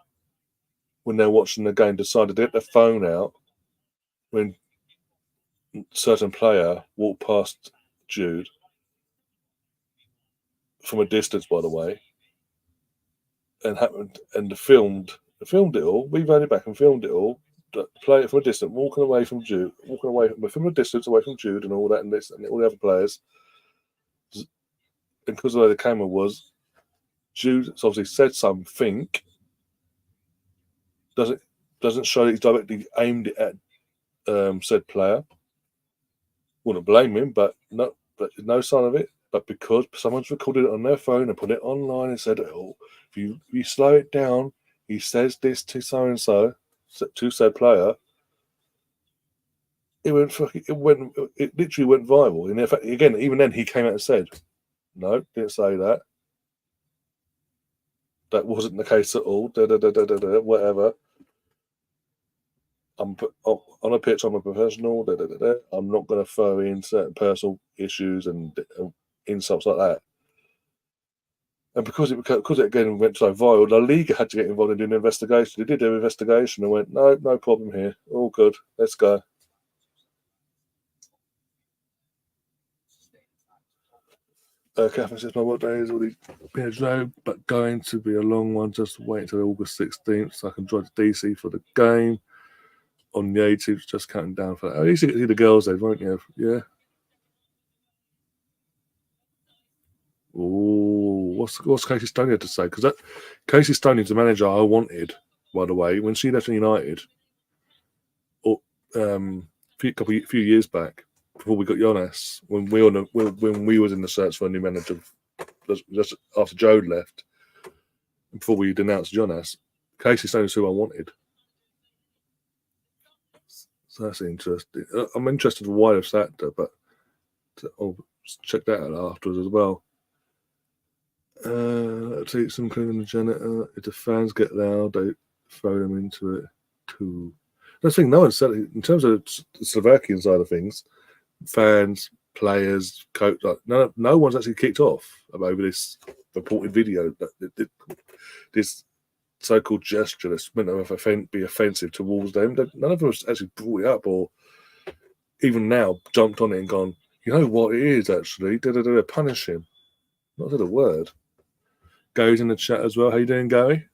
when they're watching the game, decided to get their phone out when a certain player walked past Jude from a distance, by the way, and happened and filmed it all. We ran it back and filmed it all. Play it from a distance, walking away from Jude, from a distance away from Jude and all that, and this and all the other players. And because of the way the camera was, Jude obviously said something. Doesn't show that he's directly aimed it at said player. Wouldn't blame him, but no sign of it. But because someone's recorded it on their phone and put it online and said, "Oh, if you slow it down, he says this to so and so, to said player." It literally went viral. And in fact, again, even then, he came out and said, "No, didn't say that. That wasn't the case at all." Whatever. I'm on a pitch. I'm a professional. I'm not going to throw in certain personal issues and insults like that. And because it again went so viral, La Liga had to get involved in doing an investigation. They did their investigation and went, no problem here, all good, let's go. Catherine says my workday is already been slow, but going to be a long one. Just wait until August 16th so I can drive to DC for the game. On the 18th, just counting down for that. At least you can see the girls there, won't you? Yeah. Oh, what's Casey Stoney had to say? Because Casey Stoney's the manager I wanted, by the way, when she left United, a few years back, before we got Jonas, when we was in the search for a new manager, just after Joe left, before we denounced Jonas, Casey Stoney's who I wanted. So that's interesting. I'm interested in why they've sacked her, but I'll check that out afterwards as well. Take some cleaning the janitor. If the fans get loud, they throw them into it too. I think no one said it. In terms of the Slovakian side of things, fans, players, coach, like no one's actually kicked off over this reported video. This so-called gesture that's meant to be offensive towards them. None of them has actually brought it up or even now jumped on it and gone, you know what it is actually, punish him. Not said a word. Gary's in the chat as well. How you doing, Gary?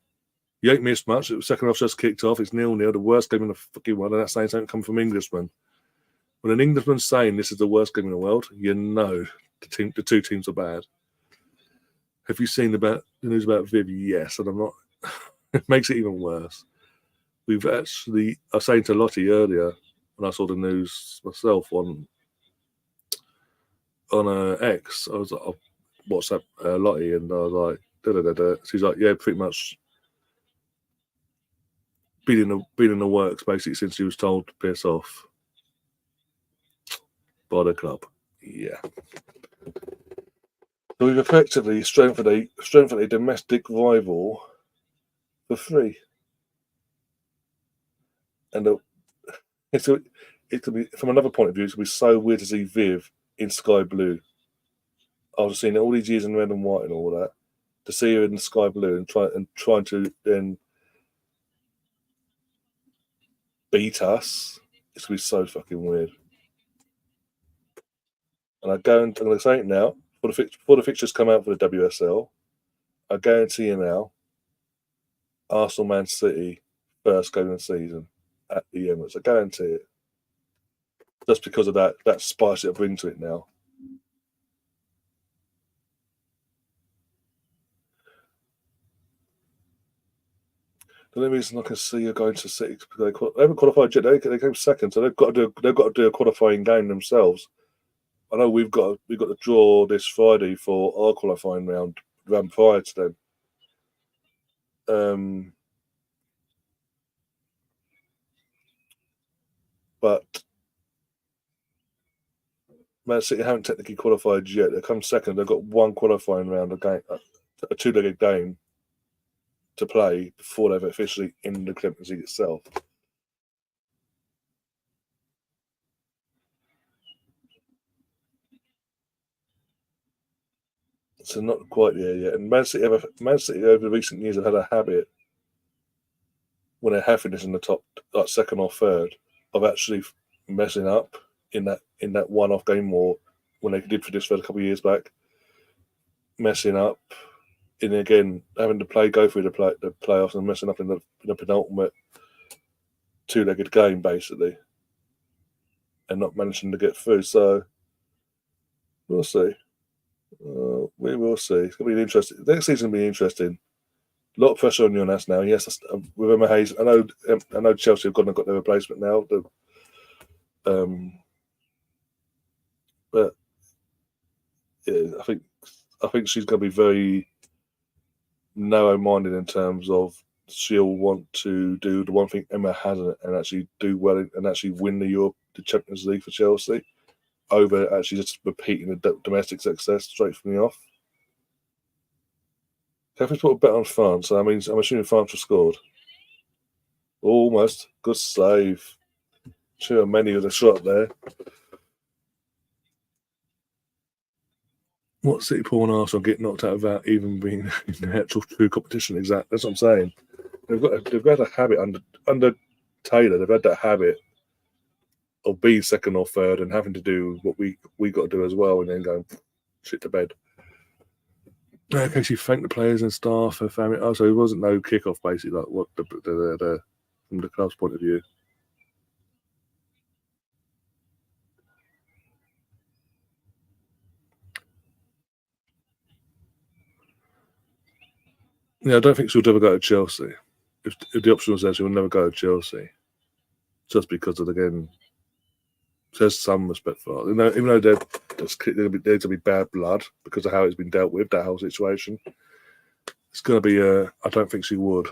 You ain't missed much. The second half just kicked off. It's 0-0, the worst game in the fucking world, and that's saying something come from Englishmen. When an Englishman's saying this is the worst game in the world, you know the two teams are bad. Have you seen the news about Viv? Yes, and I'm not. It makes it even worse. We've actually. I was saying to Lottie earlier when I saw the news myself on X. I was like, I WhatsApp Lottie, and I was like, She's like, yeah, pretty much been in the works basically since she was told to piss off by the club. Yeah. So we've effectively strengthened a domestic rival for free. And it could be, from another point of view, it could be so weird to see Viv in sky blue. After seeing all these years in red and white and all that, to see her in sky blue and trying to then beat us, it's gonna be so fucking weird. And I'm going to say it now, before the fixtures come out for the WSL, I guarantee you now, Arsenal Man City first game of the season at the Emirates. I guarantee it. Just because of that spice it'll bring to it now. The only reason I can see you going to City because they haven't qualified yet. They came second, so they've got to do a qualifying game themselves. I know we've got to draw this Friday for our qualifying round prior to them. but Man City haven't technically qualified yet. They come second. They've got one qualifying round, a two-legged game to play before they've officially in the Champions League itself. So not quite there yet. And Man City over the recent years have had a habit when they have finished in the top, like second or third, of actually messing up in that one-off game, or when they did finish for a couple of years back, messing up, and again having to go through the playoffs and messing up in the penultimate two-legged game basically, and not managing to get through. So we'll see. We will see. It's going to be interesting. Next season will be interesting. A lot of pressure on Jonas now. Yes, with Emma Hayes. I know Chelsea have got their replacement now. But yeah, I think she's going to be very narrow-minded in terms of she'll want to do the one thing Emma hasn't, and actually do well and actually win the Champions League for Chelsea, over actually just repeating the domestic success straight from the off. Catherine's put a bet on France, so I'm assuming France have scored. Almost. Good save. Sure, many with a shot there. What City, Paul, and Arsenal get knocked out without even being in the actual true competition? Exactly. That's what I'm saying. They've had a habit under Taylor. They've had that habit of being second or third and having to do what we got to do as well, and then going shit to bed. Okay, she thanked the players and staff, her family. Oh, so it wasn't no kickoff, basically, like what the from the club's point of view. Yeah, I don't think she'll ever go to Chelsea. If the option was there, she would never go to Chelsea, just because of, again, there's some respect for her. Even though there's going to be bad blood because of how it's been dealt with, that whole situation. It's going to be I don't think she would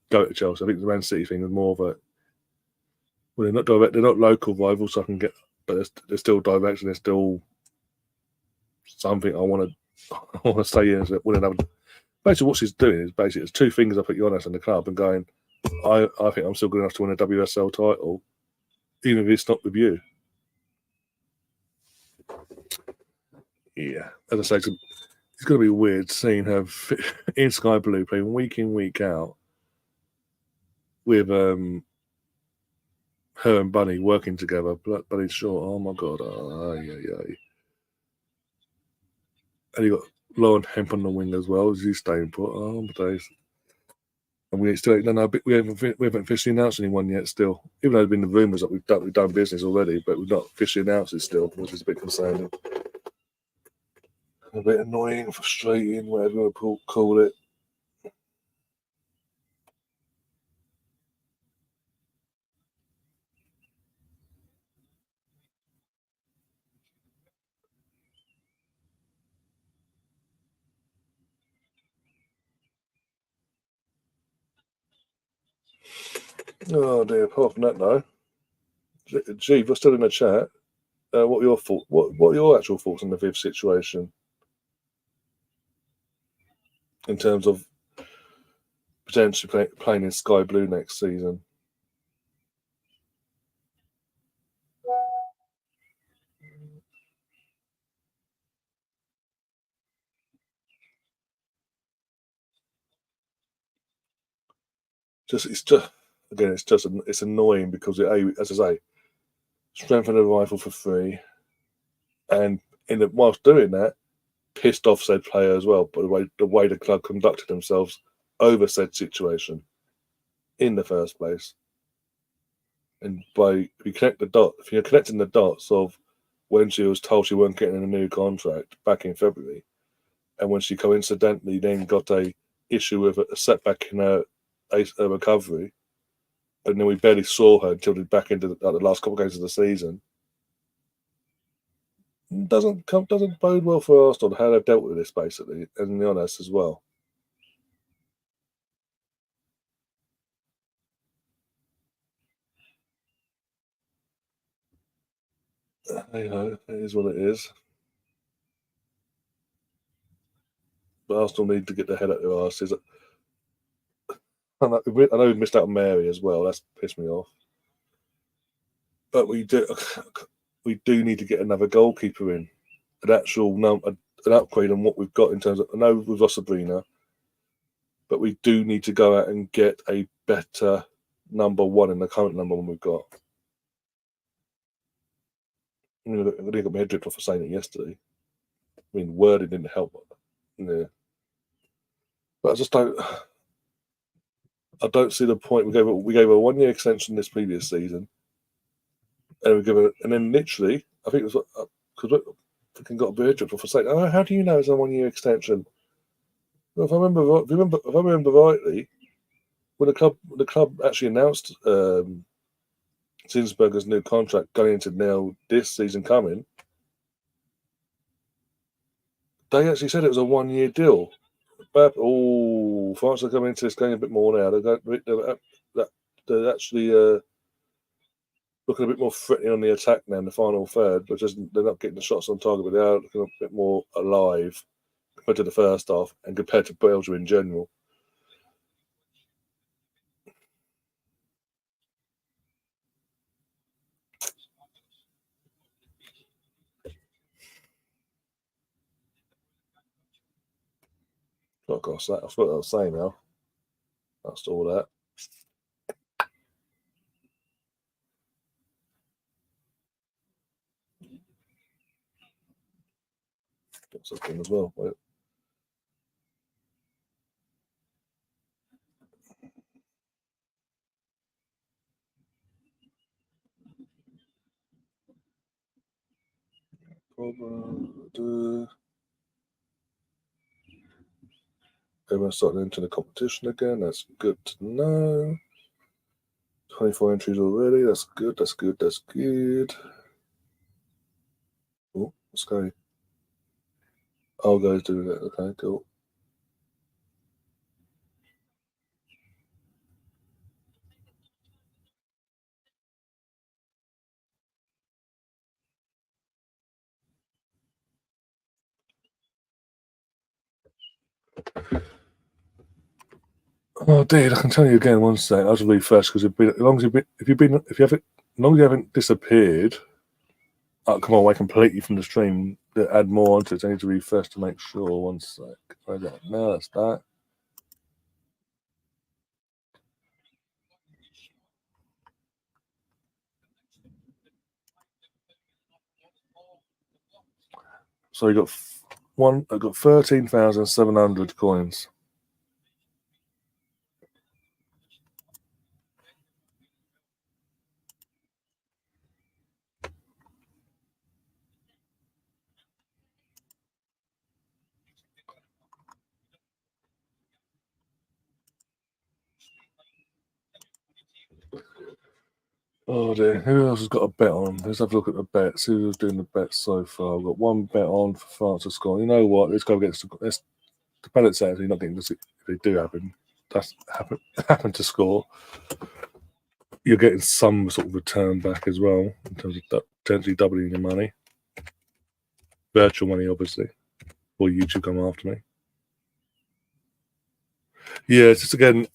go to Chelsea. I think the Man City thing is more of a, well, they're not direct, they're not local rivals, so I can get, but they're still direct, and they're still something I want to stay in. Basically, what she's doing is basically it's two fingers up at Jonas and the club and going, I think I'm still good enough to win a WSL title, even if it's not with you. Yeah, as I say, it's going to be weird seeing her in Sky Blue playing week in, week out with her and Bunny working together. Bunny's short. Oh my god! Yeah. And you got Lauren Hemp on the wing as well. Is he staying put? Oh my days! And we haven't officially announced anyone yet. Still, even though there's been the rumours that we've done business already, but we've not officially announced it still, which is a bit concerning. A bit annoying, frustrating, whatever you want to call it. Oh dear. Apart from that, no. Gee, we're still in the chat. What are your thoughts? What are your actual thoughts on the Viv situation in terms of potentially playing in Sky Blue next season? It's annoying because as I say, strengthen the rifle for free, and whilst doing that, pissed off said player as well. By the way the club conducted themselves over said situation in the first place, and if you're connecting the dots of when she was told she weren't getting a new contract back in February, and when she coincidentally then got a issue with a setback in her recovery, and then we barely saw her until back into the last couple of games of the season. Doesn't bode well for Arsenal how they've dealt with this basically, and the honest as well. Hey ho, it is what it is. But Arsenal need to get their head out their asses. I know we missed out on Mary as well. That's pissed me off. But we do need to get another goalkeeper in, an actual an upgrade on what we've got in terms of. I know we've lost Sabrina, but we do need to go out and get a better number one in the current number one we've got. I got my head ripped off for saying it yesterday. I mean, wording didn't help. Yeah, but I just don't. I don't see the point. We gave a 1 year extension this previous season, and and then literally, I think it was because we freaking got a beard ripped off for saying, "Oh, how do you know it's a 1 year extension?" Well, if I remember rightly, when the club actually announced Zinsberger's new contract going into now this season coming, they actually said it was a 1 year deal. But France are coming into this game a bit more now. They're actually looking a bit more threatening on the attack now in the final third, but just they're not getting the shots on target, but they are looking a bit more alive compared to the first half and compared to Belgium in general. Oh gosh, that's what I was saying now. That's all that. Got something as well. Wait. Everyone's starting into the competition again. That's good to know. 24 entries already. That's good. That's good. That's good. Oh, let's go. I'll go do that. Okay, cool. Oh, dude, I can tell you again one sec. I'll just refresh because as long as if you haven't, as long as you haven't disappeared, come away completely from the stream. To add more onto it, I need to refresh to make sure. One sec. Where's that? No, that's that. So you got one. I got 13,700 coins. Oh dear, who else has got a bet on? Let's have a look at the bets. Who's doing the bets so far? I've got one bet on for France to score. You know what? Let's go against the penalty says you're not getting this if they do happen to score. You're getting some sort of return back as well in terms of potentially doubling your money. Virtual money, obviously, or YouTube come after me. Yeah, it's just again,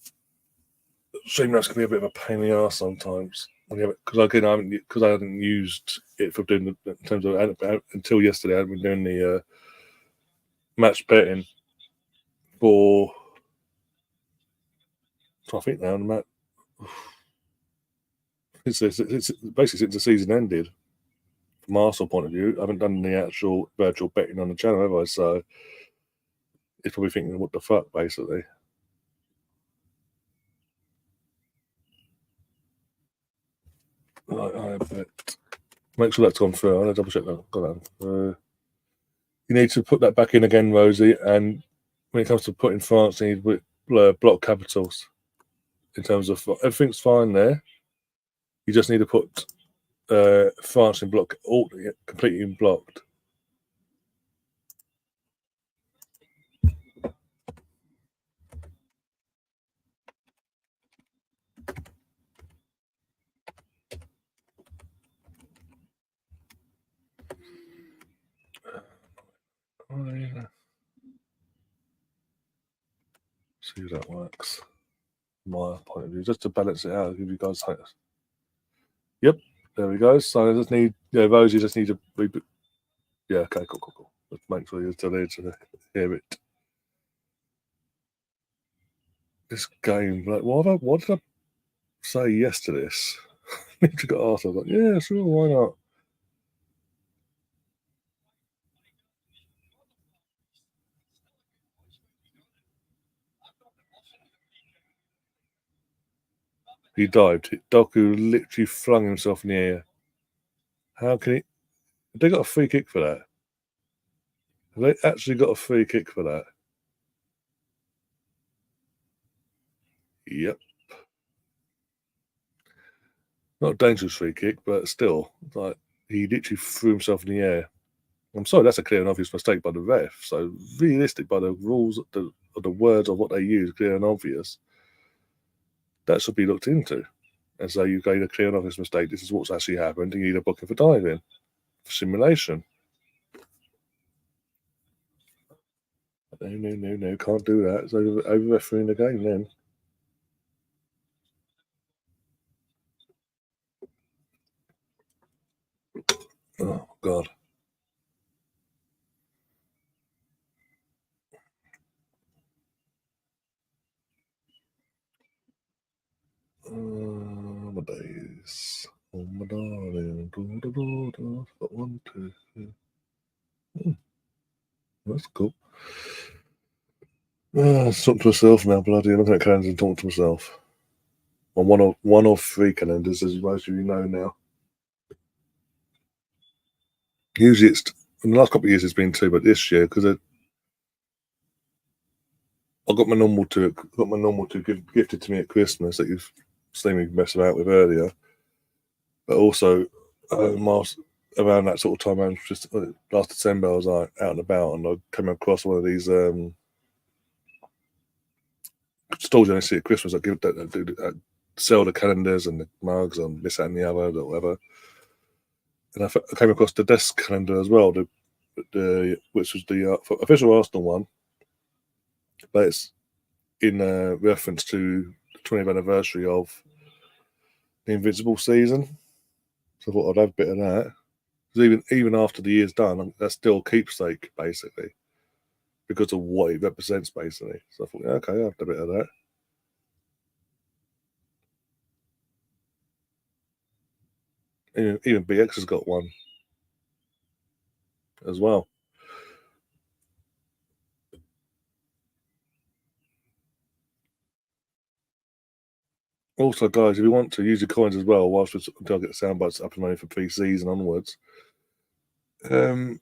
Streamlabs can be a bit of a pain in the ass sometimes. Because I haven't used it for doing in terms of until yesterday. I hadn't been doing the match betting for. I think now the match. It's basically since the season ended. From Arsenal point of view, I haven't done the actual virtual betting on the channel, have I? So it's probably thinking, what the fuck, basically. I bet. Make sure that's gone through. I'm going to double check that. Got that. You need to put that back in again, Rosie. And when it comes to putting France, you need to block capitals. In terms of everything's fine there. You just need to put France in block, all completely blocked. See if that works. My point of view, just to balance it out, give you guys hope. Yep, there we go. So I just need, those you just need to reboot. Yeah, okay, cool. Let's make sure you're still there to hear it. This game, like, what did I say yes to this? I got asked. I was like, yeah, sure, why not? He dived. Doku literally flung himself in the air. How can he? They got a free kick for that. Have they actually got a free kick for that? Yep. Not a dangerous free kick, but still, like he literally threw himself in the air. I'm sorry, that's a clear and obvious mistake by the ref. So realistic by the rules, the words of what they use, clear and obvious. That should be looked into. And so you've got a clear and obvious mistake. This is what's actually happened. You need a booking for diving, for simulation. No, can't do that. It's over refereeing the game then. Oh God. My days. Oh my darling. Got 1, 2, 3. That's cool. Talk to myself now, bloody. I'm looking at calendars and talking to myself. On one of 3 calendars, as most of you know now. Usually it's in the last couple of years it's been 2, but this year because I got my normal 2 gifted to me at Christmas that you've seen me mess about with earlier, but also around that sort of time, around just last December, I was like out and about and I came across one of these stores you only see at Christmas that sell the calendars and the mugs and this that, and the other or whatever. And I came across the desk calendar as well, which was the official Arsenal one, but it's in reference to the 20th anniversary of the Invincible season. So I thought I'd have a bit of that. Because even after the year's done, that's still keepsake basically because of what it represents basically. So I thought, yeah, okay, I'll have a bit of that. Even BX has got one as well. Also, guys, if you want to use your coins as well, until I get the sound bites up and running for pre-season onwards, take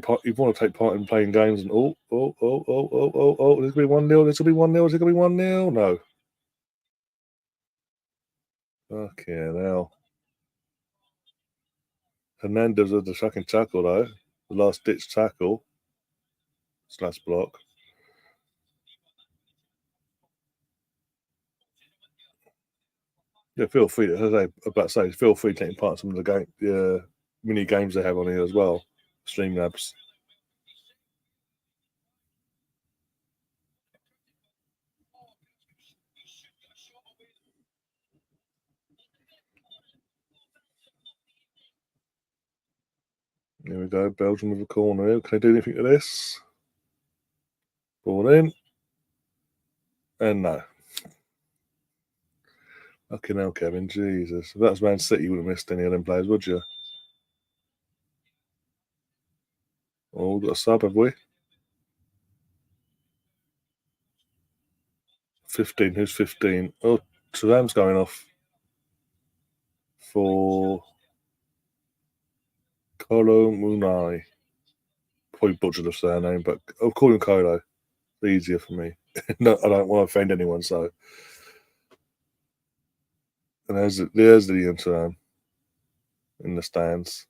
part. You want to take part in playing games and this will be 1-0. This will be 1-0. Is it going to be 1-0? No. Okay, now Hernandez with the second tackle though, the last ditch tackle / block. Yeah, feel free feel free taking part in some of the mini games they have on here as well. Streamlabs. Here we go. Belgium with a corner. Can I do anything to this? Ball in. And no. Okay, now, Kevin. Jesus. If that was Man City, you wouldn't have missed any of them players, would you? Oh, we've got a sub, have we? 15. Who's 15? Oh, Turam's going off for Kolo Munai. Probably butchered the surname, but I'll call him Kolo. It's easier for me. No, I don't want to offend anyone, so. And there's the Turam in the stands.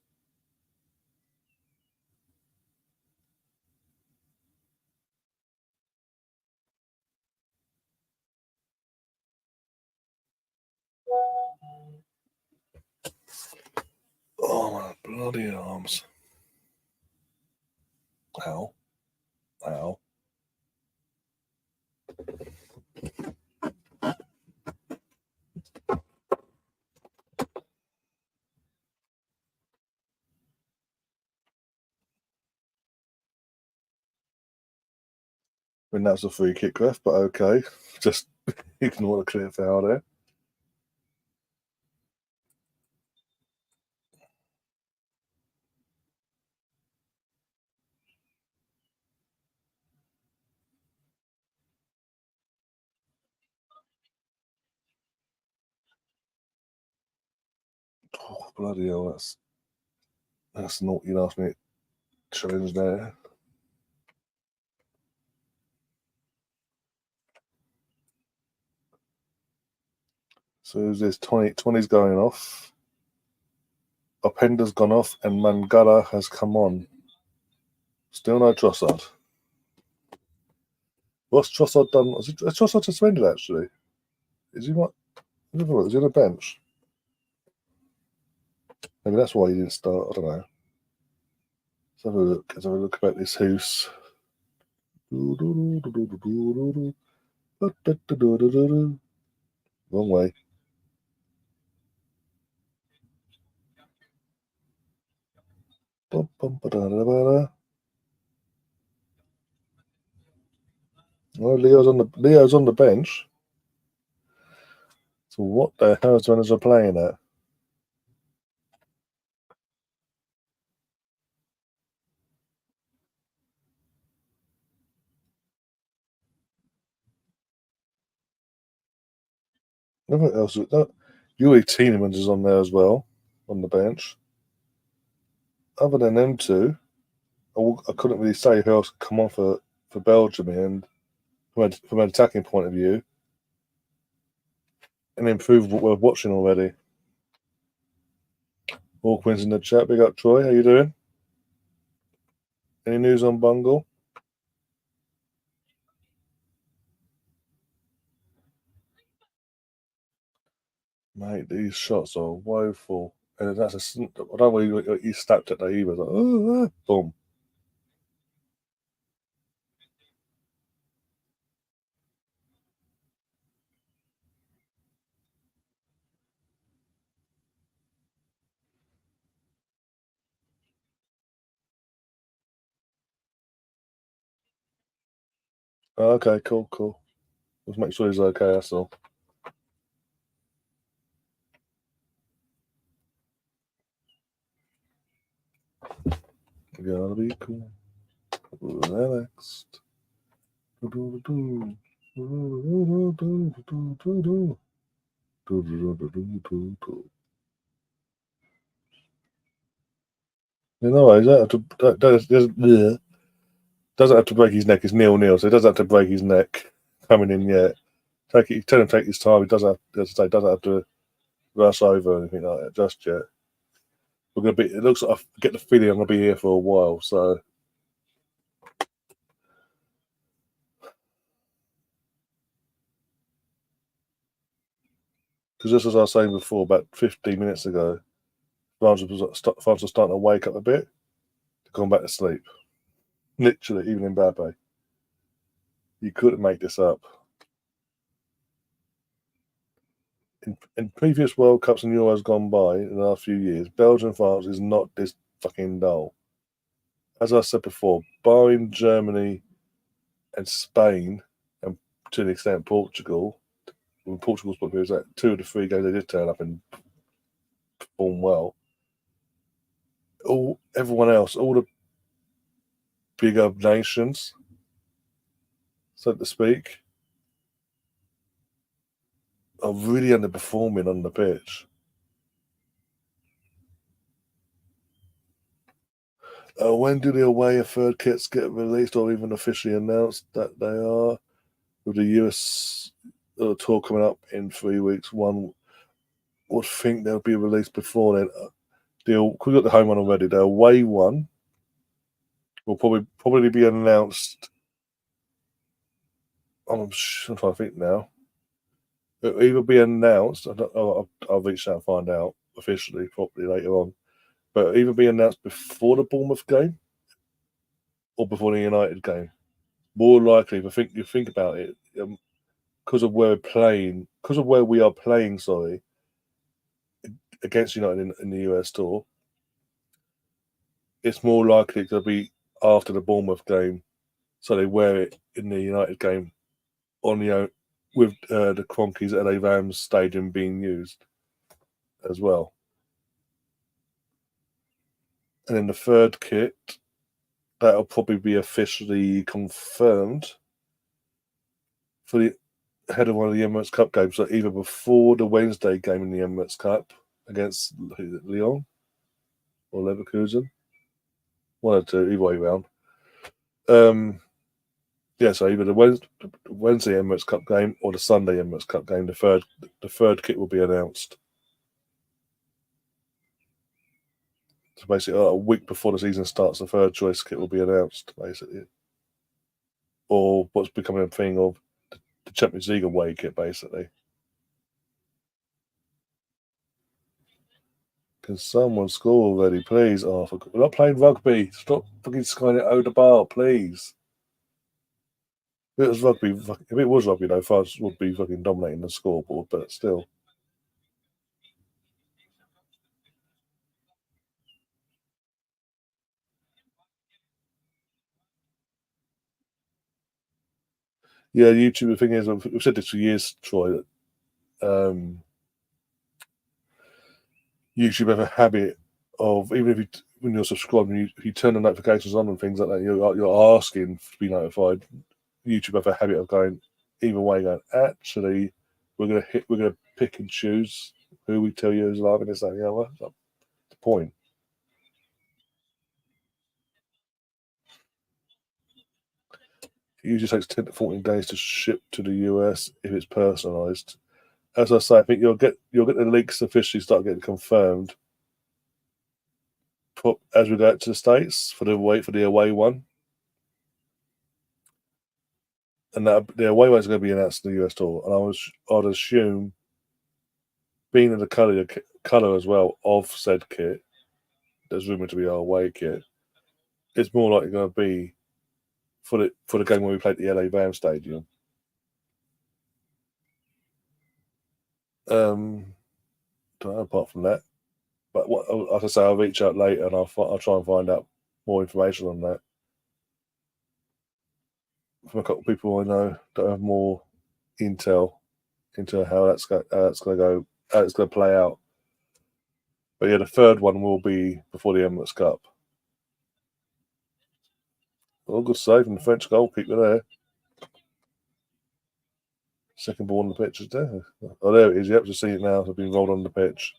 Oh, my bloody arms. Ow. Ow. I mean, that's a free kick ref, but okay. Just ignore the clear foul there. Oh, bloody hell, that's naughty last minute challenge there. So who's this? 20's going off. Openda's gone off, and Mangala has come on. Still no Trossard. What's Trossard done? Is Trossard suspended actually? Is he not? Is he on the bench? Maybe that's why he didn't start. I don't know. Let's have a look. Let's have a look about this house. Wrong way. Oh, Leo's on the bench. So what the hell is Rennes playing at? Nothing else. Yuri Tielemans is on there as well, on the bench. Other than them two, I couldn't really say who else could come on for Belgium, and from an attacking point of view, and improve what we're watching already. Hawkwind's in the chat. Big up, Troy. How you doing? Any news on Bungle? Mate, these shots are woeful. And that's I don't know where he stepped at that either. Like, oh, boom. Oh, okay, cool. Let's make sure he's okay, that's all. Gotta be cool. Relaxed. You know, he doesn't have to break his neck. It's 0-0, so he doesn't have to break his neck coming in yet. Tell him to take his time. He doesn't have to rush over or anything like that just yet. We're gonna be. It looks like I get the feeling I'm gonna be here for a while. So because just as I was saying before, about 15 minutes ago, France was starting to wake up a bit to come back to sleep. Literally, even Mbappe. You couldn't make this up. In previous World Cups and Euros gone by in the last few years, Belgium France is not this fucking dull. As I said before, barring Germany and Spain, and to an extent Portugal, when Portugal's point was that 2 of the 3 games they did turn up and perform well. Everyone else, all the bigger nations, so to speak, are really underperforming on the pitch. When do the away third kits get released or even officially announced that they are? With the US tour coming up in 3 weeks, one would think they'll be released before then. We got the home one already. The away one will probably be announced. I'm trying to think now. It'll either be announced. I'll reach out and find out officially, probably later on. But it'll either be announced before the Bournemouth game, or before the United game. More likely, if you think about it, because of where we're playing, because of where we are playing, sorry, against United in the US tour, it's more likely to be after the Bournemouth game, so they wear it in the United game on with the Cronkies at LA Rams Stadium being used as well. And then the third kit, that'll probably be officially confirmed for the head of one of the Emirates Cup games, so either before the Wednesday game in the Emirates Cup against Lyon or Leverkusen, one or two, either way round. Yeah, so either the Wednesday Emirates Cup game or the Sunday Emirates Cup game, the third kit will be announced. So basically, a week before the season starts, the third choice kit will be announced, basically, or what's becoming a thing of the Champions League away kit, basically. Can someone score already, please? Oh, we're not playing rugby. Stop fucking skying it over the bar, please. If it was rugby, though, France would be fucking dominating the scoreboard, but still. Yeah, YouTube, the thing is, we've said this for years, Troy, that YouTube have a habit of, even if when you're subscribing, if you turn the notifications on and things like that, you're asking to be notified. YouTube have a habit of going either way, going, actually, we're gonna pick and choose who we tell you is live and this, that, and the other. That's the point. It usually takes 10 to 14 days to ship to the US if it's personalised. As I say, I think you'll get the leaks officially start getting confirmed as we go out to the States for the away one. And that the away one is going to be announced in the US tour. And I'd assume, being in the colour as well of said kit, there's rumoured to be our away kit. It's more likely going to be for the game when we play at the LA Rams Stadium. Don't know, apart from that, but as I say, I'll reach out later and I'll try and find out more information on that from a couple of people I know that have more intel into how that's going to go, how it's going to play out. But yeah, the third one will be before the Emirates Cup. Oh, good save from the French goalkeeper there. Second ball on the pitch is there. Oh, there it is. Yep, just see it now. It's been rolled on the pitch.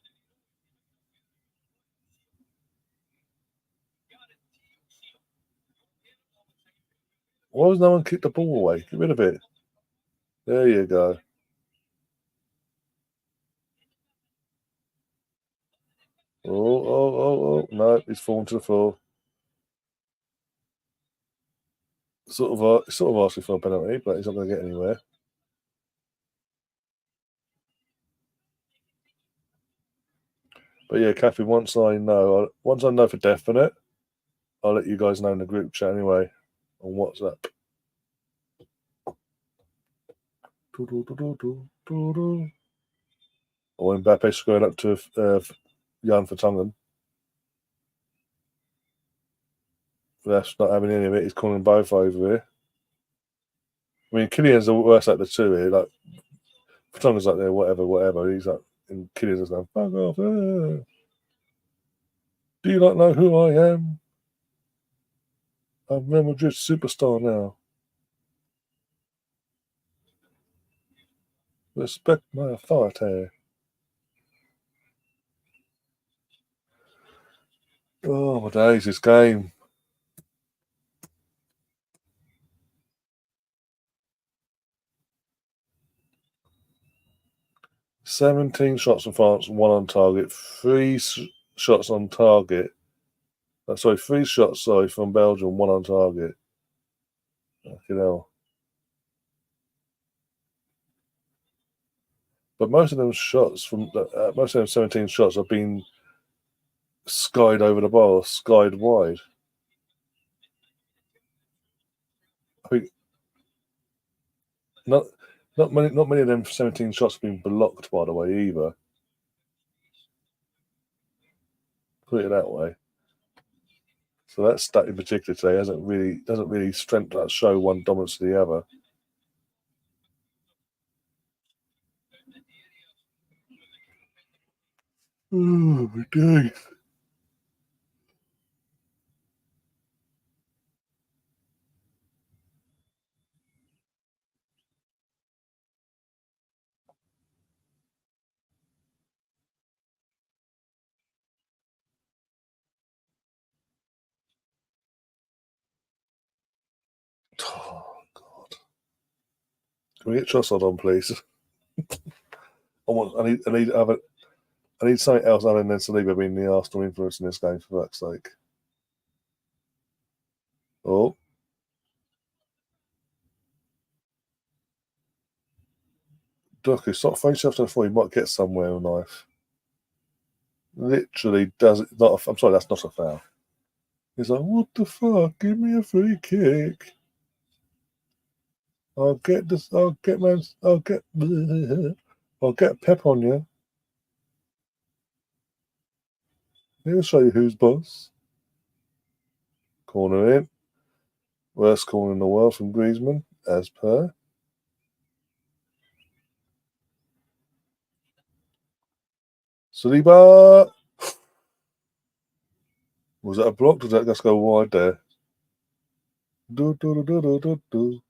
Why has no one kicked the ball away? Get rid of it. There you go. Oh. No, he's fallen to the floor. Sort of asking for a penalty, but he's not going to get anywhere. But yeah, Kathy, once I know for definite, I'll let you guys know in the group chat anyway on WhatsApp. Or Mbappe's going up to Jan Vertonghen. That's not having any of it. He's calling both over here. I mean, Killian's the worst at the two here. Like, Vertonghen's like there, whatever. He's like, and Killian's like, fuck off. Do you not know who I am? I'm Real Madrid's superstar now. Respect my authority. Oh my days, this game. 17 shots from France, 1 on target. 3 shots on target. 3 shots, from Belgium, 1 on target. Fucking hell. But most of them 17 shots have been skied over the bar, skied wide. Not not many of them 17 shots have been blocked, by the way, either. Put it that way. So that stat in particular today doesn't really strengthen that show one dominance to the other. Oh my days. Oh God. Can we get Trossard on, please? I need something else other than Saliba being the Arsenal influence in this game, for fuck's sake. Oh, Doku, stop throwing yourself to the floor. You might get somewhere in life. Literally does it not. I'm sorry, that's not a foul. He's like, what the fuck? Give me a free kick. I'll get this. I'll get man. I'll get. I'll get Pep on you. He'll show you who's boss. Corner in. Worst corner in the world from Griezmann, as per. Saliba. Was that a block? Did that just go wide there? Do do do do do do do.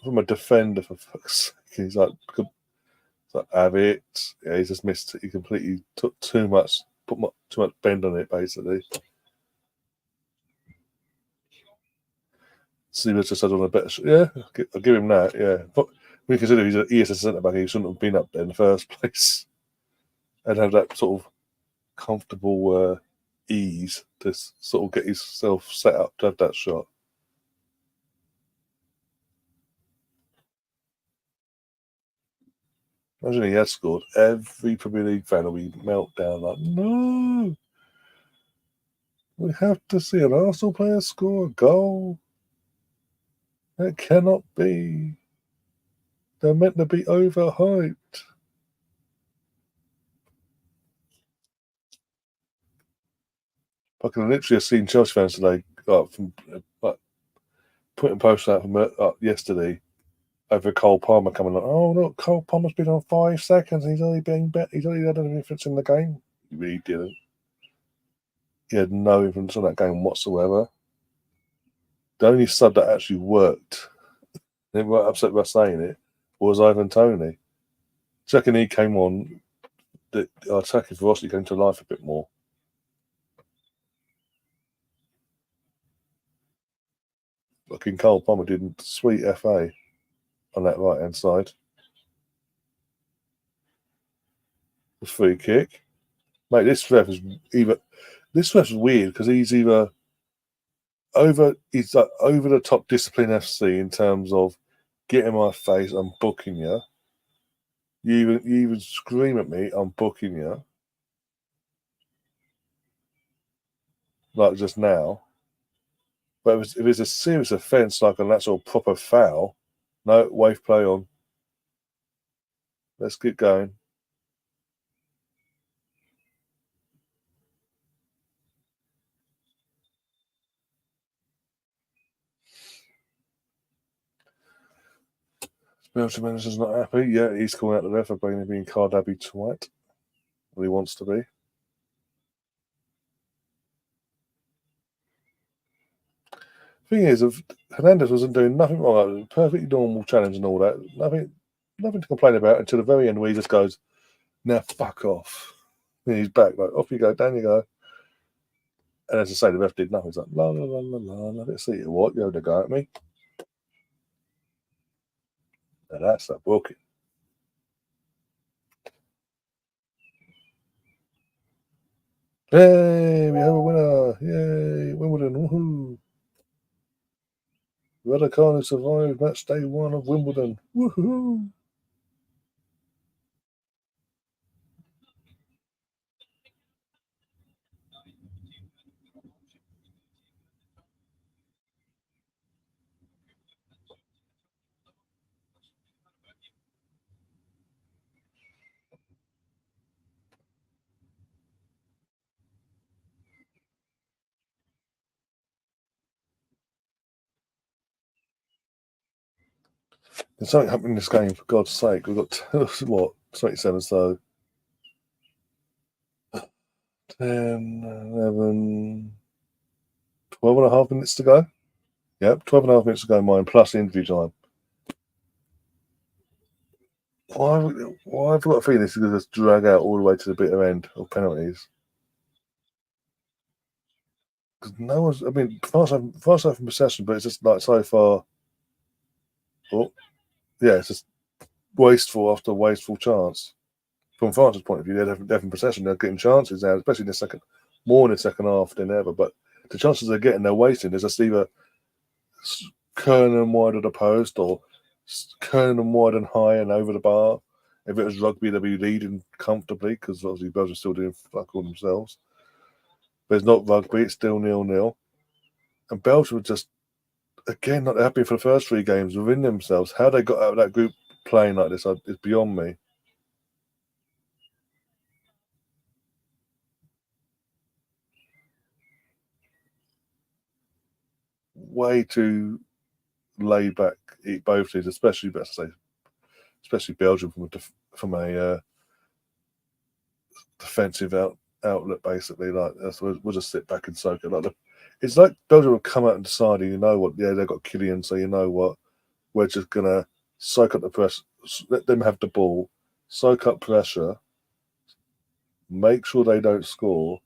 From a defender, for fuck's sake. Have it. Yeah, he just missed it. He completely took too much, too much bend on it, basically. Saliba just had on a better. Yeah, I'll give him that. Yeah, but when you consider he is a centre back, he shouldn't have been up there in the first place, and have that sort of comfortable ease to sort of get himself set up to have that shot. Imagine he had scored. Every Premier League fan will be meltdown like, no, we have to see an Arsenal player score a goal. That cannot be. They're meant to be overhyped. I can literally have seen Chelsea fans today from putting posts out from yesterday over Cole Palmer coming on. Oh look, Cole Palmer's been on 5 seconds. He's only He's only had an influence in the game. He really didn't. He had no influence on that game whatsoever. The only sub that actually worked, they were upset by saying it, was Ivan Toney. Second he came on, the attacking velocity came to life a bit more. Fucking Cole Palmer did sweet FA on that right hand side. The free kick. Mate, this ref's weird because he's like over the top discipline FC in terms of get in my face, I'm booking you. You even scream at me, I'm booking you. Like just now. But if it's a serious offence like an actual proper foul, no, wave play on. Let's get going. Belgium manager's not happy. Yeah, he's calling out the ref for being Cardabi twat. Well, he wants to be. Thing is, if Hernandez wasn't doing nothing wrong, it was a perfectly normal challenge and all that. Nothing to complain about until the very end where he just goes, now fuck off. And he's back, like, off you go, down you go. And as I say, the ref did nothing. He's like, la la la la la, let's see you what, you're having a go at me. Now that's a booking. Hey, we have a winner. Yay, Wimbledon, woohoo. Raducanu survived match day 1 of Wimbledon. Woohoo! There's something happening in this game, for God's sake. We've got, what, 27, so 10, 11, 12 and a half minutes to go. Yep, 12 and a half minutes to go, mine, plus the interview time. Why have I got a feeling this is going to drag out all the way to the bitter end of penalties? Because no one's, I mean, France have possession, but it's just like so far. Oh, yeah, it's just wasteful after wasteful chance. From France's point of view, they're having possession, they're getting chances now, especially in the second, more in the second half than ever. But the chances they're getting, they're wasting. There's just either curling them wide of the post or curling them wide and high and over the bar. If it was rugby, they'd be leading comfortably because obviously Belgium's still doing fuck all themselves. But it's not rugby, it's still 0-0. And Belgium were just, again, not happy for the first three games within themselves. How they got out of that group playing like this is beyond me. Way too laid back, both teams, especially, best to say, especially Belgium from a defensive outlet, basically. Like we'll just sit back and soak it. It's like Belgium will come out and decide, you know what? Yeah, they've got Kylian, so you know what? We're just gonna soak up the press, let them have the ball, soak up pressure, make sure they don't score.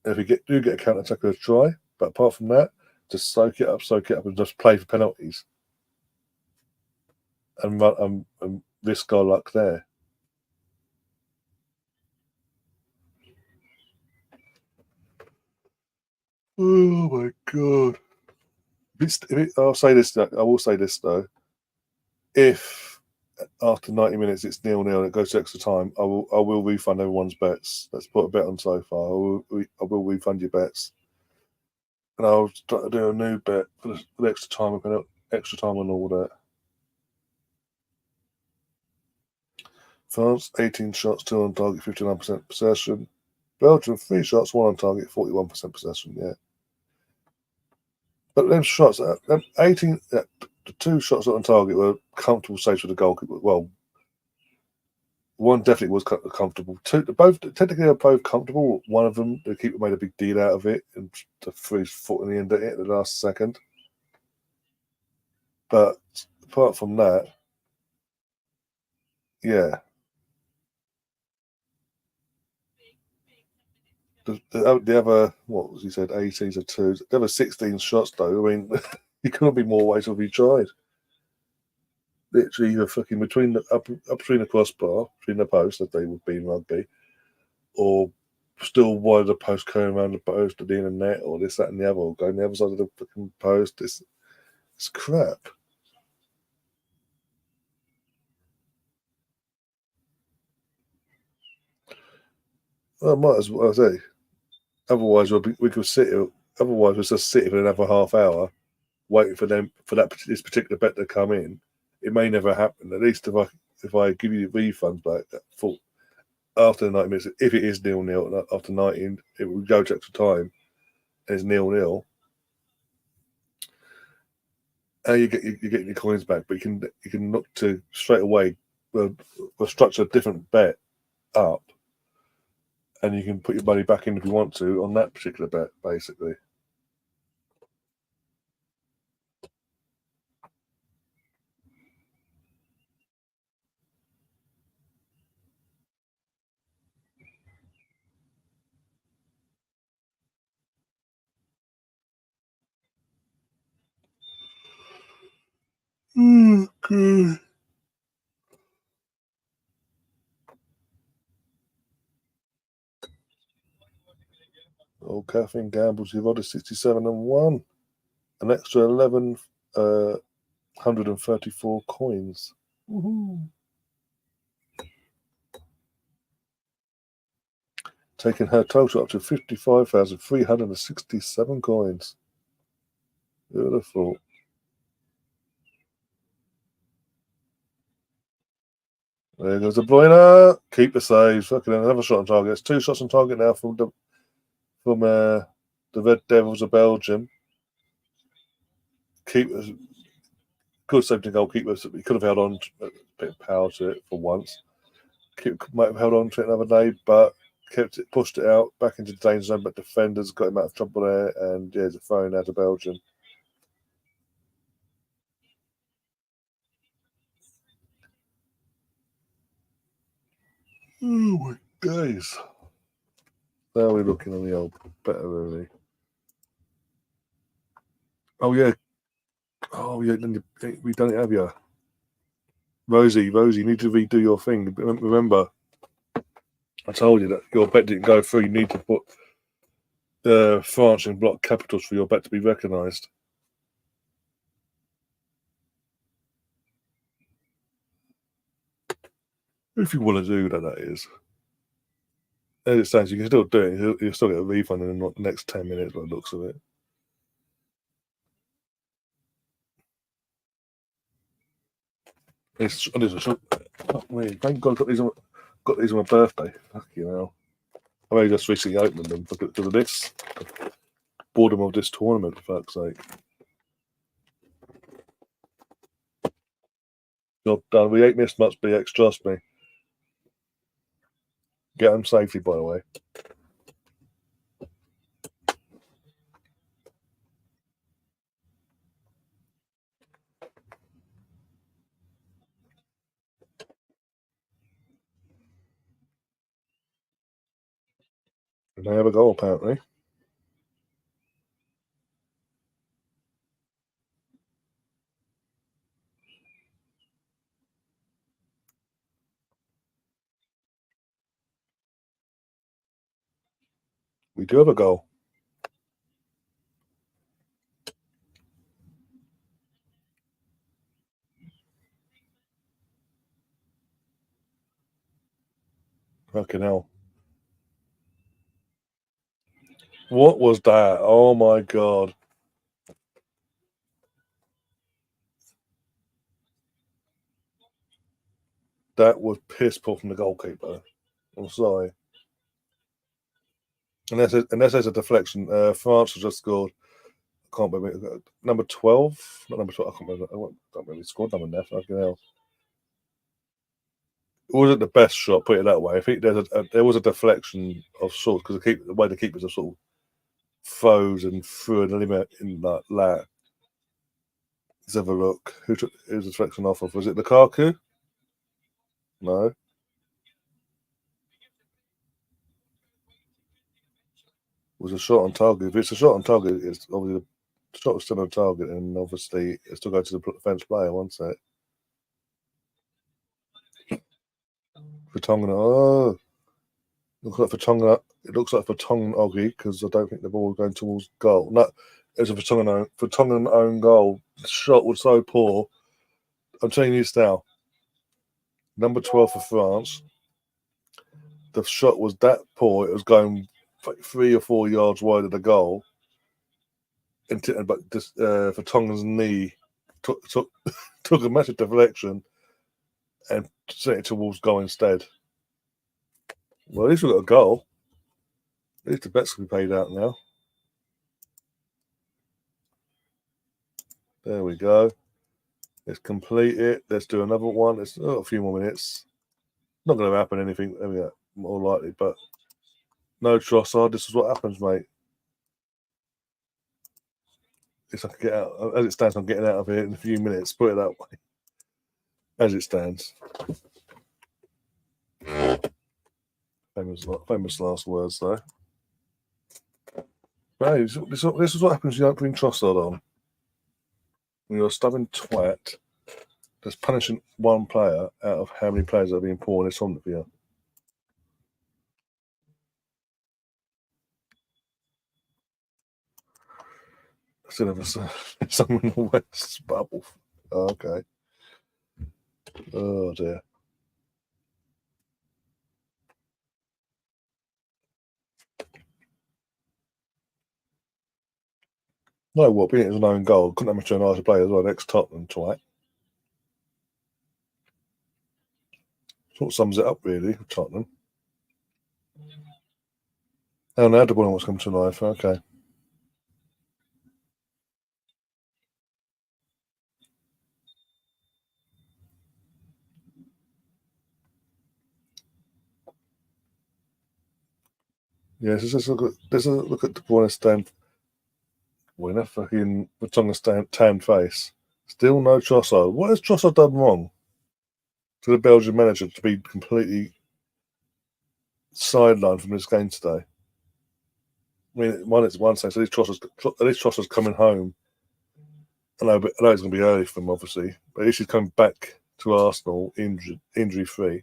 If we do get a counter attack, let's try. But apart from that, just soak it up, and just play for penalties, and risk our luck there. Oh my God! I'll say this. I will say this though. If after 90 minutes it's 0-0 and it goes to extra time, I will refund everyone's bets. Let's put a bet on so far. I will refund your bets, and I'll start to do a new bet for the extra time. Extra time and all that. France 18 shots, 2 on target, 59% possession. Belgium 3 shots, 1 on target, 41% possession. Yeah, but them shots, 18, the 2 shots on target were comfortable saves for the goalkeeper. Well, one definitely was comfortable. Two, both technically they're both comfortable. One of them, the keeper made a big deal out of it and threw his foot in the end of it at the last second. But apart from that, yeah. The other, what was he said, 18 to 2. The other 16 shots, though, I mean, you couldn't be more ways if you tried. Literally, you're fucking between up between the crossbar, between the posts, as they would be in rugby, or still wide of the post, curling around the post, or the inner net, or this, that, and the other, or going the other side of the fucking post. It's crap. Well, I might as well say. Otherwise, we could sit here. Otherwise, we'll just sit here for another half hour, waiting for this particular bet to come in. It may never happen. At least if I give you the refunds back for after the 90 minutes, if it is 0-0 after 90, it will go to extra time. And it's 0-0. You get your coins back, but you can look to straight away. We'll structure a different bet up, and you can put your money back in if you want to on that particular bet, basically. Oh, God. Oh, Kathleen Gamble's you've ordered 67 and 1. An extra 1,134 coins. Woohoo. Taking her total up to 55,367 coins. Beautiful. There goes the Bruyne. Keep the saves. Fucking another shot on target. It's 2 shots on target now from the Red Devils of Belgium. Good safety goalkeeper. So he could have held on a bit of power to it for once. Might have held on to it another day, but kept it, pushed it out back into the danger zone. But defenders got him out of trouble there, and yeah, it's a throw out of Belgium. Oh my days! Now we're looking on the old better early. Oh yeah, we don't have you. Rosie, you need to redo your thing. Remember, I told you that your bet didn't go through. You need to put the France in block capitals for your bet to be recognised. If you want to do that, that is. As it stands, you can still do it. You'll still get a refund in the next 10 minutes by the looks of it. It's thank God got these on my birthday. Fucking hell. I've only just recently opened them because of this. Boredom of this tournament, for fuck's sake. Job done. We ain't missed much BX, trust me. Get them safely, by the way. And they have a goal, apparently. We do have a goal. Fucking hell. What was that? Oh my God. That was piss poor from the goalkeeper. I'm sorry. Unless there's a deflection. France has just scored. I can't remember. Number 12? Not number 12. I can't remember. I don't remember the squad number there. Fucking hell. It wasn't the best shot, put it that way. I think there was a deflection of sorts because the way the keepers are sort of froze and threw an limit in that lat. Let's have a look. Who was the deflection off of? Was it Lukaku? No. It was a shot on target. If it's a shot on target, it's obviously the shot was still on target, and obviously it still goes to the defence player. One sec. Vertonghen. Oh, looks like Vertonghen. It looks like Vertonghen Oggy because I don't think the ball was going towards goal. No, it was a Vertonghen own goal. The shot was so poor. I'm telling you this now. Number 12 for France. The shot was that poor. It was going like 3 or 4 yards wide of the goal. But Vertonghen's knee took a massive deflection and sent it towards goal instead. Well, at least we got a goal. At least the bets can be paid out now. There we go. Let's complete it. Let's do another one. It's a few more minutes. Not going to happen anything. There we go. More likely, but no Trossard. This is what happens, mate. If I can get out, as it stands, I'm getting out of here in a few minutes. Put it that way. As it stands. Famous last words, though. Hey, this is what happens when you don't bring Trossard on. When you're a stubborn twat that's punishing one player out of how many players are being poured this on for you. Still have someone in the West bubble. Oh, okay. Oh dear. No, what? Being it was an own goal, couldn't have much of a nicer player as well. Ex Tottenham twat. Sort of sums it up really. Tottenham. Oh, now the ball wants to come to life. Okay. Yeah, so let's look at the Buona stand winner, fucking Watchalong stand tan face. Still no Trosso. What has Trosso done wrong to the Belgian manager to be completely sidelined from this game today? I mean, it's one sense. At least Trosser's coming home. I know it's going to be early for him, obviously, but at least he's coming back to Arsenal injury free.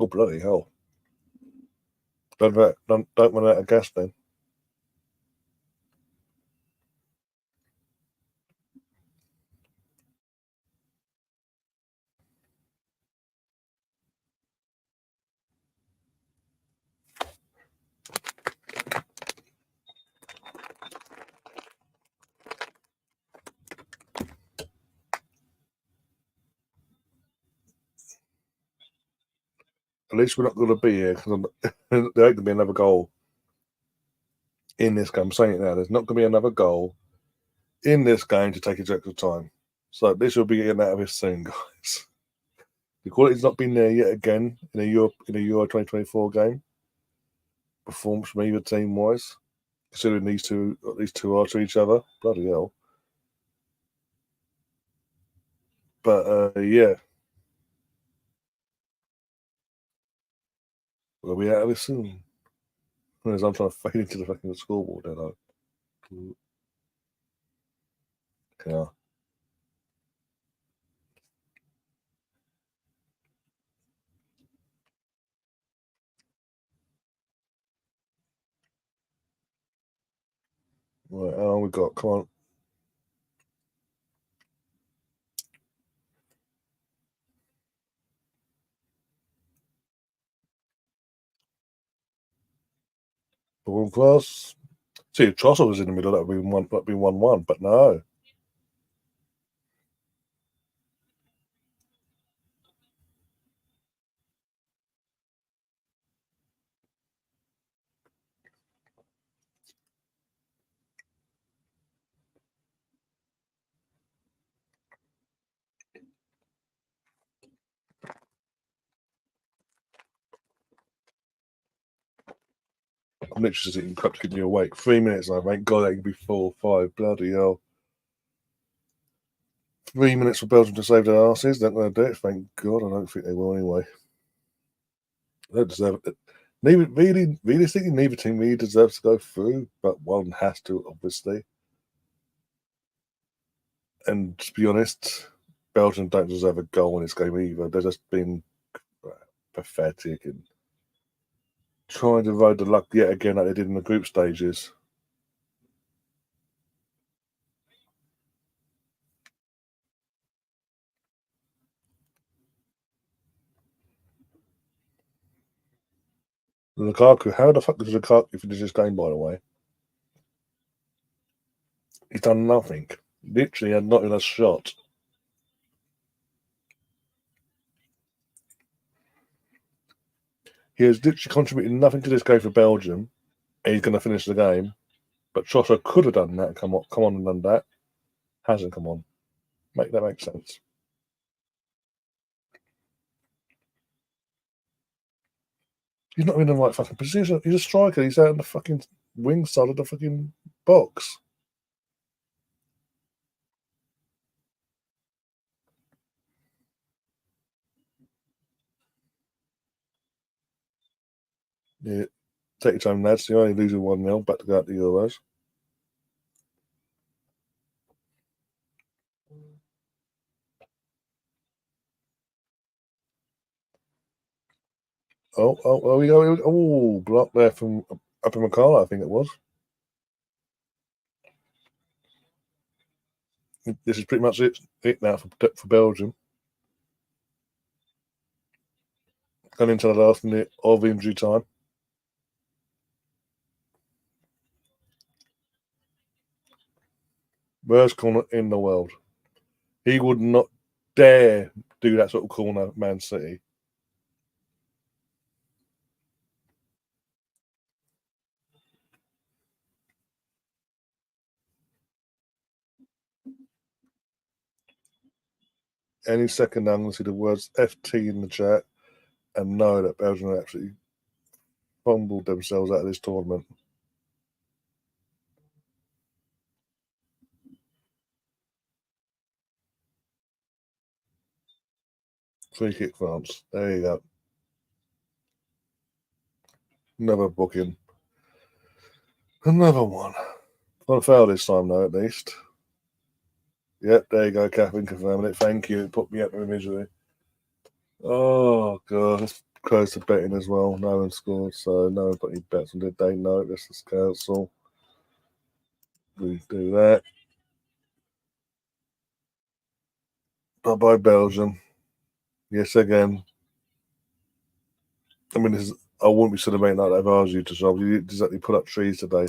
Oh bloody hell! Don't run out of gas then. At least we're not going to be here because there ain't going to be another goal in this game. I'm saying it now. There's not going to be another goal in this game to take extra time. So this will be getting out of this soon, guys. The quality's not been there yet again in a Euro 2024 game. Performance from either team wise, considering these two are to each other. Bloody hell. But yeah, we'll be out of this soon. As I'm trying to fade into the fucking scoreboard, then yeah. Right, how long we got? Come on. Ball class. See, if Trossel was in the middle, that'd be 1-1, but no. I'm literally just eating crap to keep me awake. 3 minutes, I thank God that could be 4 or 5. Bloody hell. 3 minutes for Belgium to save their asses. They're not going to do it. Thank God. I don't think they will anyway. They don't deserve it. Neither, really, realistically, neither team really deserves to go through, but one has to, obviously. And to be honest, Belgium don't deserve a goal in this game either. They're just been pathetic and trying to ride the luck yet again like they did in the group stages. Lukaku, how the fuck does Lukaku finish this game, by the way? He's done nothing. Literally had not even a shot. He has literally contributed nothing to this game for Belgium, and he's going to finish the game. But Trossard could have done that. Come on and done that. Hasn't come on. Make that make sense. He's not in the right fucking position. He's a striker. He's out on the fucking wing side of the fucking box. Yeah. Take your time, lads. You're only losing 1-0. Back to go out the Euros. Oh, we go. Oh, block there from Upper McCall, I think it was. This is pretty much it now for Belgium. Going into the last minute of injury time. Worst corner in the world. He would not dare do that sort of corner, Man City. any second now, I'm going to see the words FT in the chat and know that Belgium have absolutely fumbled themselves out of this tournament. Free kick France. There you go. Another booking. Another one. Not a foul this time, though, at least. Yep, there you go, Catherine confirming it. Thank you. It put me up with misery. Oh, God. Let's close the betting as well. No one scored, so no one put any bets on, did they? No, let's just cancel. We do that. Bye-bye, Belgium. Yes, again. I mean, I wouldn't be celebrating like that if I was you, to solve. You didn't exactly put up trees today,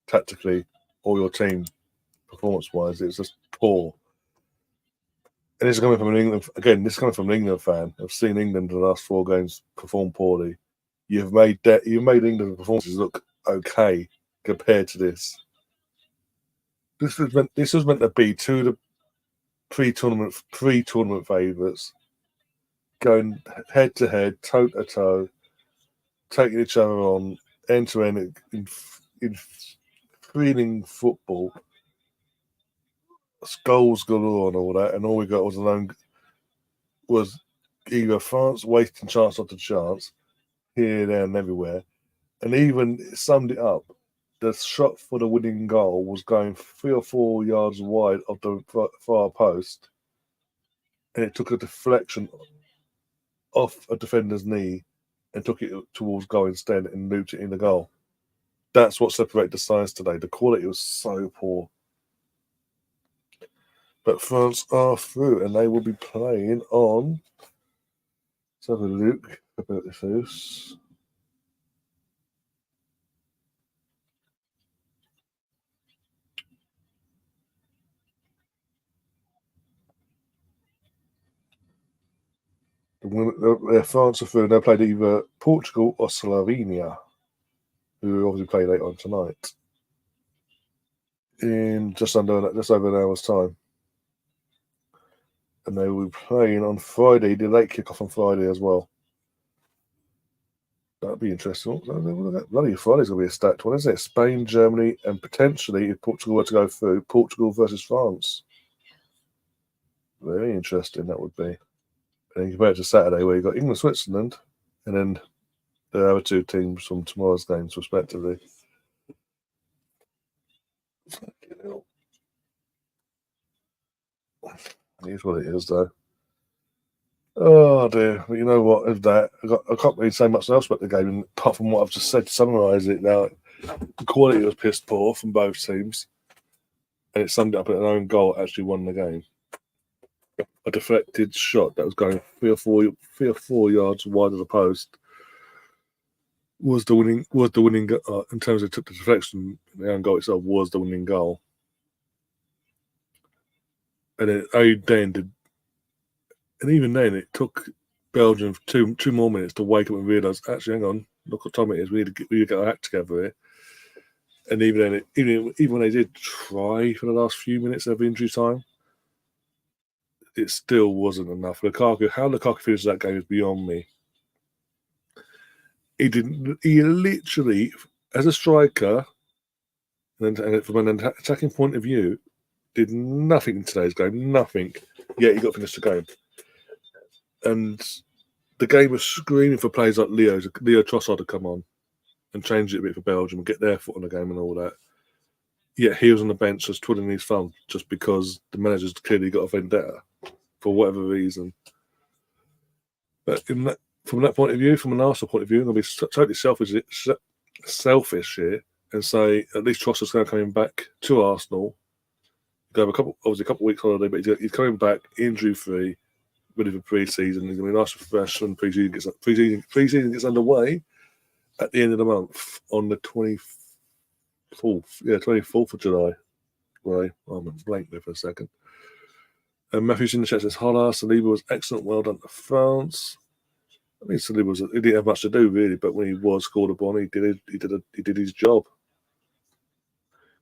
tactically, or your team, performance-wise. It's just poor. And this is coming from an England, again, this is coming from an England fan. I've seen England in the last 4 games perform poorly. You've made England's performances look okay compared to this. This was meant to be two of the pre-tournament favourites going head to head, toe to toe, taking each other on end to end in thrilling football. Goals galore and all that, and all we got was either France wasting chance after chance here, there, and everywhere, and even summed it up. The shot for the winning goal was going 3 or 4 yards wide of the far post, and it took a deflection off a defender's knee and took it towards goal instead and looped it in the goal. That's what separated the sides today. The quality was so poor. But France are through, and they will be playing on. Let's have a look about this. France are through, and they played either Portugal or Slovenia, who obviously play later on tonight in just over an hour's time. And they will be playing on Friday, the late kickoff on Friday as well. That'd be interesting. Bloody Friday's going to be a stacked one, isn't it? Spain, Germany, and potentially, if Portugal were to go through, Portugal versus France. Very interesting, that would be. And compared to Saturday, where you've got England, Switzerland, and then the other 2 teams from tomorrow's games, respectively. Here's what it is, though. Oh dear! But you know what? Of that, I can't really say much else about the game apart from what I've just said to summarise it. Now, the quality was pissed poor from both teams, and it summed it up at an own goal. Actually, won the game. A deflected shot that was going 3 or 4 yards wide of the post was the winning. In terms of took the deflection, the own goal itself was the winning goal, and even then it took Belgium 2 more minutes to wake up and realise, actually, hang on, look what time it is. We need to get our act together here. And even then, even when they did try for the last few minutes of injury time, it still wasn't enough. How Lukaku finished that game is beyond me. He literally, as a striker, and from an attacking point of view, did nothing in today's game. Nothing. Yet he got finished the game. And the game was screaming for players like Leo Trossard to come on and change it a bit for Belgium and get their foot on the game and all that. Yet he was on the bench just twiddling his thumb just because the manager's clearly got a vendetta for whatever reason. But from that point of view, from an Arsenal point of view, I'm going to be totally selfish here and say at least Trossard's going to come back to Arsenal. Go have a couple of weeks holiday, but he's coming back injury-free, ready for pre-season. He's going to be nice and fresh when pre-season gets underway at the end of the month on the 24th. Yeah, 24th of July. Right, I'm blank there for a second. And Matthew's in the chat says, "Hola, Saliba was excellent. Well done to France." I mean, Saliba he didn't have much to do really, but when he was called upon, he did his job.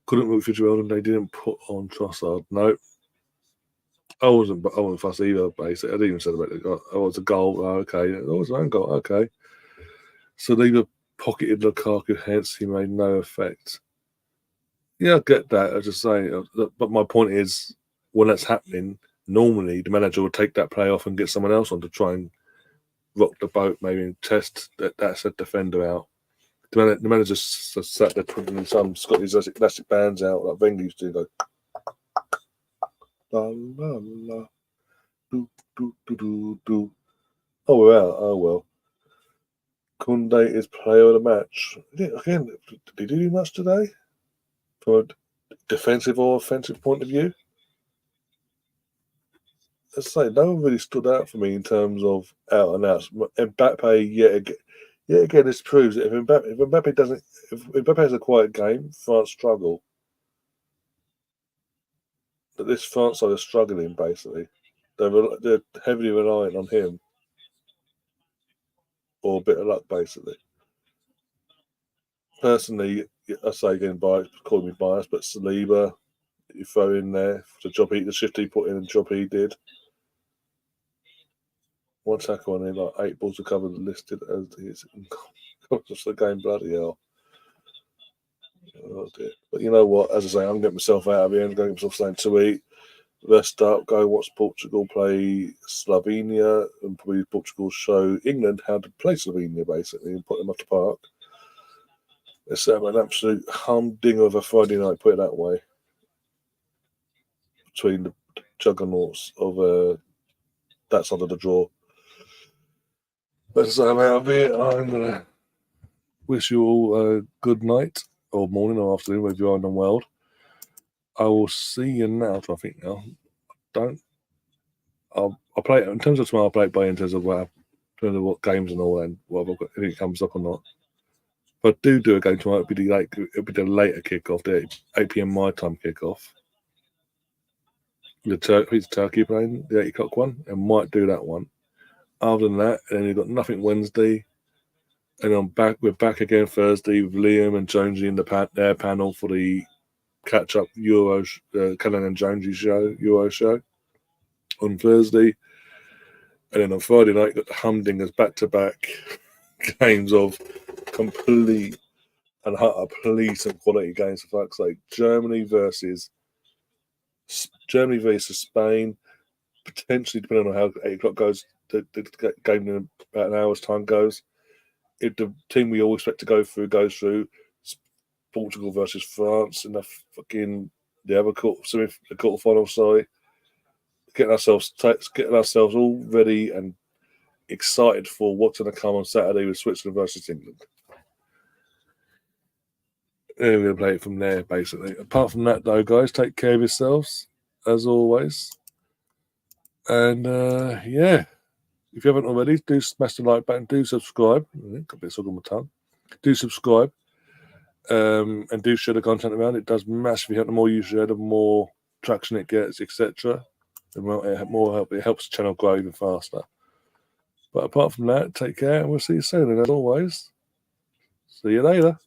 Couldn't root for Joel, and they didn't put on Trossard. No, I wasn't fussed either. Basically, I didn't even celebrate the goal. Oh, it was a goal. Oh, okay, it was an own goal. Okay, so they either pocketed Lukaku, hence he made no effect. Yeah, I get that. I just say, but my point is, when that's happening, normally the manager will take that player off and get someone else on to try and rock the boat, maybe and test that said defender out. The manager sat there putting some Scottish elastic bands out like Wenger used to go. La la la, do do do do do. Oh well, oh well. Kunde is player of the match. Again, did he do much today from a defensive or offensive point of view? Let's say no one really stood out for me in terms of out and outs. Mbappe, yet again, this proves that if Mbappe doesn't, if Mbappe has a quiet game, France struggle. But this France side is struggling basically. They're heavily reliant on him or a bit of luck basically. Personally, I say again, call me biased, but Saliba, you throw in there the shift he put in, and the job he did. One tackle on him, like 8 balls recovered, listed as his. Just the game, bloody hell. Oh dear. But you know what? As I say, I'm getting myself out of here and going to get myself something to eat. Rest up, go watch Portugal play Slovenia, and probably Portugal show England how to play Slovenia basically and put them off the park. It's an absolute humdinger of a Friday night, put it that way, between the juggernauts of that side of the draw. But as I'm out of here, I'm going to wish you all a good night, or morning, or afternoon, wherever you are in the world. I will see you now. I think now. I'll play it in terms of tomorrow. I'll play it by in terms of what games and all, and whether if it comes up or not. But do a game tomorrow. It'll be the later kickoff, the 8 p.m. my time kickoff. The Turkey playing the 8 o'clock one, and might do that one. Other than that, and then you've got nothing Wednesday, and we're back again Thursday with Liam and Jonesy in their panel for the catch up Euro Cullen and Jonesy Euro show on Thursday, and then on Friday night got the Humdingers back to back games of complete and utter police and quality games for fuck's sake. Germany versus Spain, potentially depending on how 8 o'clock goes, the game in about an hour's time goes. If the team we all expect to go through goes through, Portugal versus France in the other quarterfinal. Sorry, getting ourselves all ready and excited for what's going to come on Saturday with Switzerland versus England. And we're going to play it from there, basically. Apart from that, though, guys, take care of yourselves as always. And yeah, if you haven't already, do smash the like button, do subscribe. Got a bit stuck on my tongue. Do subscribe. And do share the content around. It does massively help. The more you share, the more traction it gets, etc. The more help it helps the channel grow even faster. But apart from that, take care and we'll see you soon. And as always, see you later.